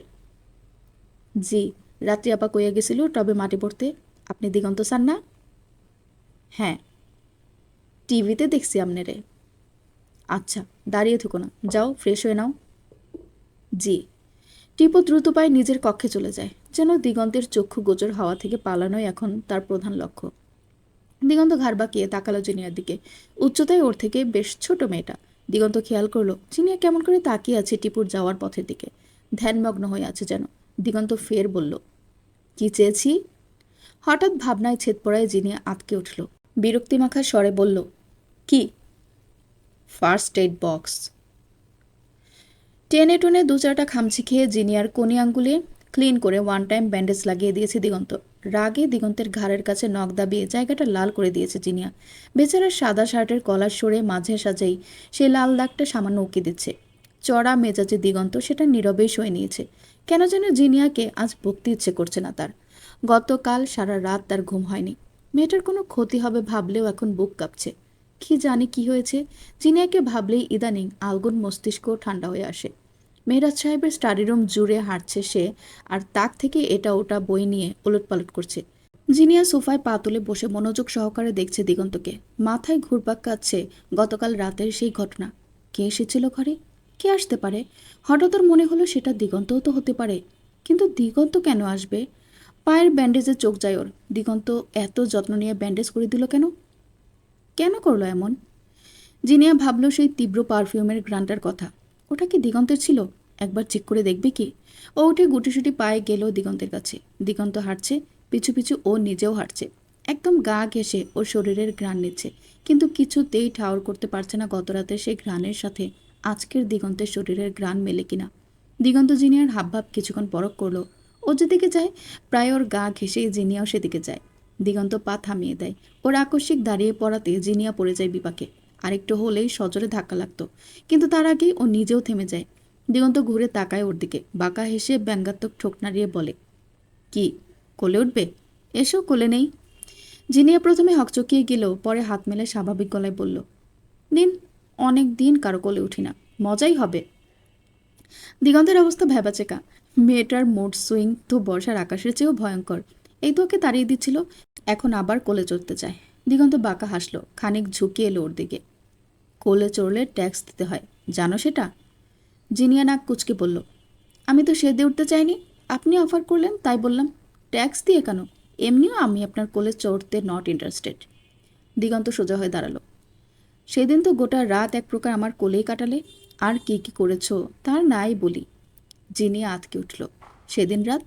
জি, রাত্রি আপা কইয়া গেছিল টবে মাটি পড়তে। আপনি দিগন্ত স্যার না? হ্যাঁ, টিভিতে দেখছি আপনারে। আচ্ছা, দাঁড়িয়ে থেকো না, যাও ফ্রেশ হয়ে নাও। জি। টিপু দ্রুত পায়ে নিজের কক্ষে চলে যায়, যেন দিগন্তের চক্ষু গোচর হওয়া থেকে পালানোই এখন তার প্রধান লক্ষ্য। দিগন্ত ঘাড় বাঁকিয়ে তাকালো জিনিয়ার দিকে। উচ্চতায় ওর থেকে বেশ ছোট মেয়েটা। দিগন্ত খেয়াল করলো জিনিয়া কেমন করে তাকিয়ে আছে টিপুর যাওয়ার পথের দিকে, ধ্যানমগ্ন হয়ে আছে যেন। দিগন্ত ফের বলল, কি চেয়েছি? হঠাৎ ভাবনায় ছেদ পড়ায় জিনিয়া আঁতকে উঠল। বিরক্তিমাখা স্বরে বলল, কি? First aid box. টেনে টুনে দু চারটা খামচি খেয়ে জিনিয়ার কোনি আঙ্গুলে ক্লিন করে ওয়ান টাইম ব্যান্ডেজ লাগিয়ে দিয়েছে দিগন্ত। রাগে দিগন্তের ঘাড়ের কাছে নখ দাবিয়ে জায়গাটা লাল করে দিয়েছে জিনিয়া। বেচারার সাদা শার্টের কলার সরে মাঝে সাজেই সে লাল দাগটা সামান্য উকি দিচ্ছে। চড়া মেজাজে দিগন্ত সেটা নীরবেই সয়ে নিয়েছে। কেন যেন জিনিয়াকে আজ বকতে ইচ্ছে করছে না তার। গতকাল সারা রাত তার ঘুম হয়নি। মেয়েটার কোনো ক্ষতি হবে ভাবলেও এখন বুক কাঁপছে। কি জানি কি হয়েছে, জিনিয়াকে ভাবলেই ইদানিং আলগুন মস্তিষ্ক ঠান্ডা হয়ে আসে। মেহরাজ সাহেবের স্টাডি রুম জুড়ে হাঁটছে সে, আর তাক থেকে এটা ওটা বই নিয়ে ওলটপালট করছে। জিনিয়া সোফায় পা তুলে বসে মনোযোগ সহকারে দেখছে দিগন্তকে। মাথায় ঘুরপাক কাচ্ছে গতকাল রাতের সেই ঘটনা। কে এসেছিল ঘরে? কে আসতে পারে? হঠাৎ ওর মনে হলো সেটা দিগন্তও তো হতে পারে। কিন্তু দিগন্ত কেন আসবে? পায়ের ব্যান্ডেজে চোখ যায় ওর। দিগন্ত এত যত্ন নিয়ে ব্যান্ডেজ করে দিল কেন? কেন করলো এমন? জিনিয়া ভাবল সেই তীব্র পারফিউমের ঘ্রাণটার কথা। ওটা কি দিগন্তের ছিল? একবার চেক করে দেখবে কি? ও উঠে গুটিসুটি পায়ে গেল দিগন্তের কাছে। দিগন্ত হাঁটছে, পিছু পিছু ও নিজেও হাঁটছে। একদম গা ঘেঁষে ওর শরীরের ঘ্রাণ নিচ্ছে, কিন্তু কিছুতেই ঠাউর করতে পারছে না গতরাতে সেই ঘ্রাণের সাথে আজকের দিগন্তের শরীরের ঘ্রাণ মেলে কিনা। দিগন্ত জিনিয়ার হাবভাব কিছুক্ষণ পরখ করলো। ও যেদিকে যায় প্রায় ওর গা ঘেঁষেই জিনিয়াও সেদিকে যায়। দিগন্ত পা থামিয়ে দেয়। ওর আকস্মিক দাঁড়িয়ে পড়াতে জিনিয়া পড়ে যায় বিপাকে। আরেকটু হলেই সজোরে ধাক্কা লাগতো, কিন্তু তার আগেই ও নিজেও থেমে যায়। দিগন্ত ঘুরে তাকায় ওর দিকে, বাঁকা হেসে ব্যঙ্গাত্মক ঠোঁট নাড়িয়ে বলে, কি কোলে উঠবে? এসো কোলে নেই। জিনিয়া প্রথমে হকচকিয়ে গেলেও পরে হাত মেলে স্বাভাবিক গলায় বলল, নিন, অনেক দিন কারো কোলে উঠি না, মজাই হবে। দিগন্তের অবস্থা ভ্যাবাচেকা। মেয়েটার মুড সুইং তো বর্ষার আকাশের চেয়েও ভয়ঙ্কর। এই তো ওকে তাড়িয়ে দিচ্ছিল, এখন আবার কোলে চড়তে চায়। দিগন্ত বাঁকা হাসলো, খানিক ঝুঁকে এলো ওর দিকে। কোলে চড়লে ট্যাক্স দিতে হয়, জানো সেটা? জিনিয়া নাক কুচকে বলল, আমি তো সেদে উঠতে চাইনি, আপনি অফার করলেন তাই বললাম। ট্যাক্স দিয়ে কেন? এমনিও আমি আপনার কোলে চড়তে নট ইন্টারেস্টেড। দিগন্ত সোজা হয়ে দাঁড়ালো। সেদিন তো গোটা রাত এক প্রকার আমার কোলেই কাটালে। আর কি কি করেছো তার নাই বলি। জিনিয়া আতকে উঠল। সেদিন রাত?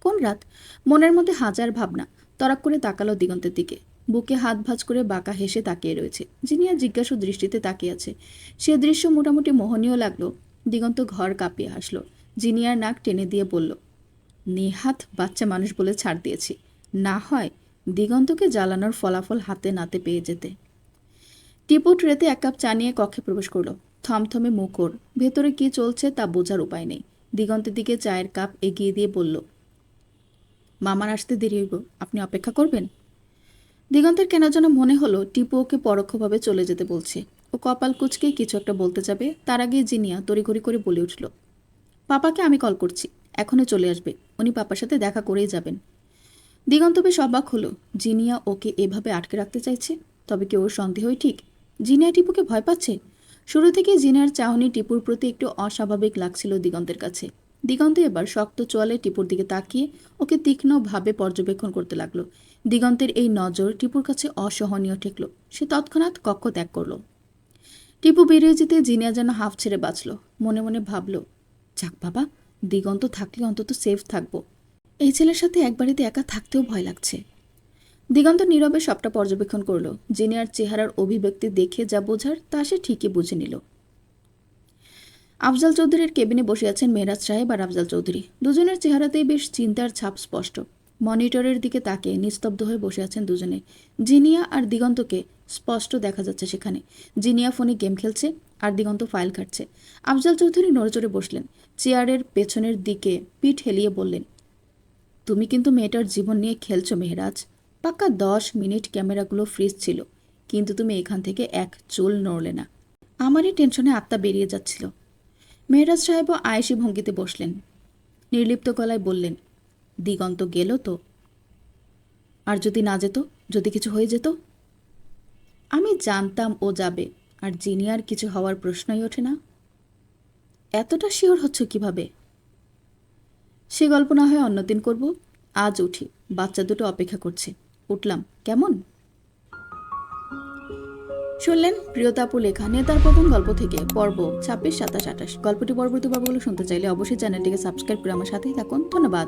কোন রাত? মনের মধ্যে হাজার ভাবনা। তরাক করে তাকালো দিগন্তের দিকে। বুকে হাত ভাঁজ করে বাঁকা হেসে তাকিয়ে রয়েছে। জিনিয়া জিজ্ঞাসু দৃষ্টিতে তাকিয়ে আছে। সে দৃশ্য মোটামুটি মোহনীয় লাগলো। দিগন্ত ঘর কাঁপিয়ে হাসলো। জিনিয়ার নাক টেনে দিয়ে বলল, নেহাত বাচ্চা মানুষ বলে ছাড় দিয়েছি, না হয় দিগন্তকে জ্বালানোর ফলাফল হাতে নাতে পেয়ে যেতে। টিপু ট্রেতে এক কাপ চা নিয়ে কক্ষে প্রবেশ করলো। থমথমে মুখর, ভেতরে কি চলছে তা বোঝার উপায় নেই। দিগন্তের দিকে চায়ের কাপ এগিয়ে দিয়ে বলল, মামার আসতে দেরি হইব, আপনি অপেক্ষা করবেন? দিগন্তের কেন যেন মনে হলো টিপু ওকে পরোক্ষভাবে চলে যেতে বলছে। ও কপাল কুঁচকে কিছু একটা বলতে যাবে, তার আগে জিনিয়া তড়িঘড়ি করে বলে উঠল, পাপাকে আমি কল করছি, এখনই চলে আসবে, উনি পাপার সাথে দেখা করেই যাবেন। দিগন্ত বেশ অবাক হলো, জিনিয়া ওকে এভাবে আটকে রাখতে চাইছে। তবে কি ওর সন্দেহই ঠিক? জিনিয়া টিপুকে ভয় পাচ্ছে? শুরু থেকে জিনিয়ার চাহনি টিপুর প্রতি একটু অস্বাভাবিক লাগছিল দিগন্তের কাছে। দিগন্ত এবার শক্ত চোয়ালে টিপুর দিকে তাকিয়ে ওকে তীক্ষ্ণভাবে পর্যবেক্ষণ করতে লাগলো। দিগন্তের এই নজর টিপুর কাছে অসহনীয় ঠেকল। সে তৎক্ষণাৎ কক্ষ ত্যাগ করল। টিপু বেরিয়ে যেতে জিনিয়া যেন হাফ ছেড়ে বাঁচল। মনে মনে ভাবল, যাক বাবা, দিগন্ত থাকলে অন্তত সেফ থাকবো। এই ছেলের সাথে এক বাড়িতে একা থাকতেও ভয় লাগছে। দিগন্ত নীরবে সবটা পর্যবেক্ষণ করল। জিনিয়ার চেহারার অভিব্যক্তি দেখে যা বোঝার তা সে ঠিকই বুঝে নিল। আফজাল চৌধুরীর কেবিনে বসে আছেন মেহরাজ সাহেব আর আফজাল চৌধুরী। দুজনের চেহারাতেই বেশ চিন্তার ছাপ স্পষ্ট। মনিটরের দিকে তাকিয়ে নিস্তব্ধ হয়ে বসে আছেন দুজনে। জিনিয়া আর দিগন্তকে স্পষ্ট দেখা যাচ্ছে সেখানে। জিনিয়া ফোনে গেম খেলছে আর দিগন্ত ফাইল ঘাটছে। আফজাল চৌধুরী নড়েচড়ে বসলেন। চেয়ারের পেছনের দিকে পিঠ হেলিয়ে বললেন, তুমি কিন্তু মেয়েটার জীবন নিয়ে খেলছো মেহরাজ। পাক্কা 10 মিনিট ক্যামেরাগুলো ফ্রিজ ছিল, কিন্তু তুমি এখান থেকে এক চুল নড়লে না। আমারই টেনশনে আত্মা বেরিয়ে যাচ্ছিল। মেহরাজ সাহেবও আয়েশি ভঙ্গিতে বসলেন। নির্লিপ্ত গলায় বললেন, দিগন্ত গেল তো? আর যদি না যেত, যদি কিছু হয়ে যেত? আমি জানতাম ও যাবে, আর জিনিয়ার কিছু হওয়ার প্রশ্নই ওঠে না। এতটা শিওর হচ্ছ কিভাবে? সে গল্প না হয় অন্যদিন করব, আজ উঠি, বাচ্চা দুটো অপেক্ষা করছে। উঠলাম, কেমন? শুনলেন প্রিয়তাপু লেখা নেতার পতন গল্প থেকে পর্ব 26, 27, 28। গল্পটি পরবর্তী পর্বগুলো শুনতে চাইলে অবশ্যই চ্যানেলটিকে সাবস্ক্রাইব করে আমার সাথেই থাকুন। ধন্যবাদ।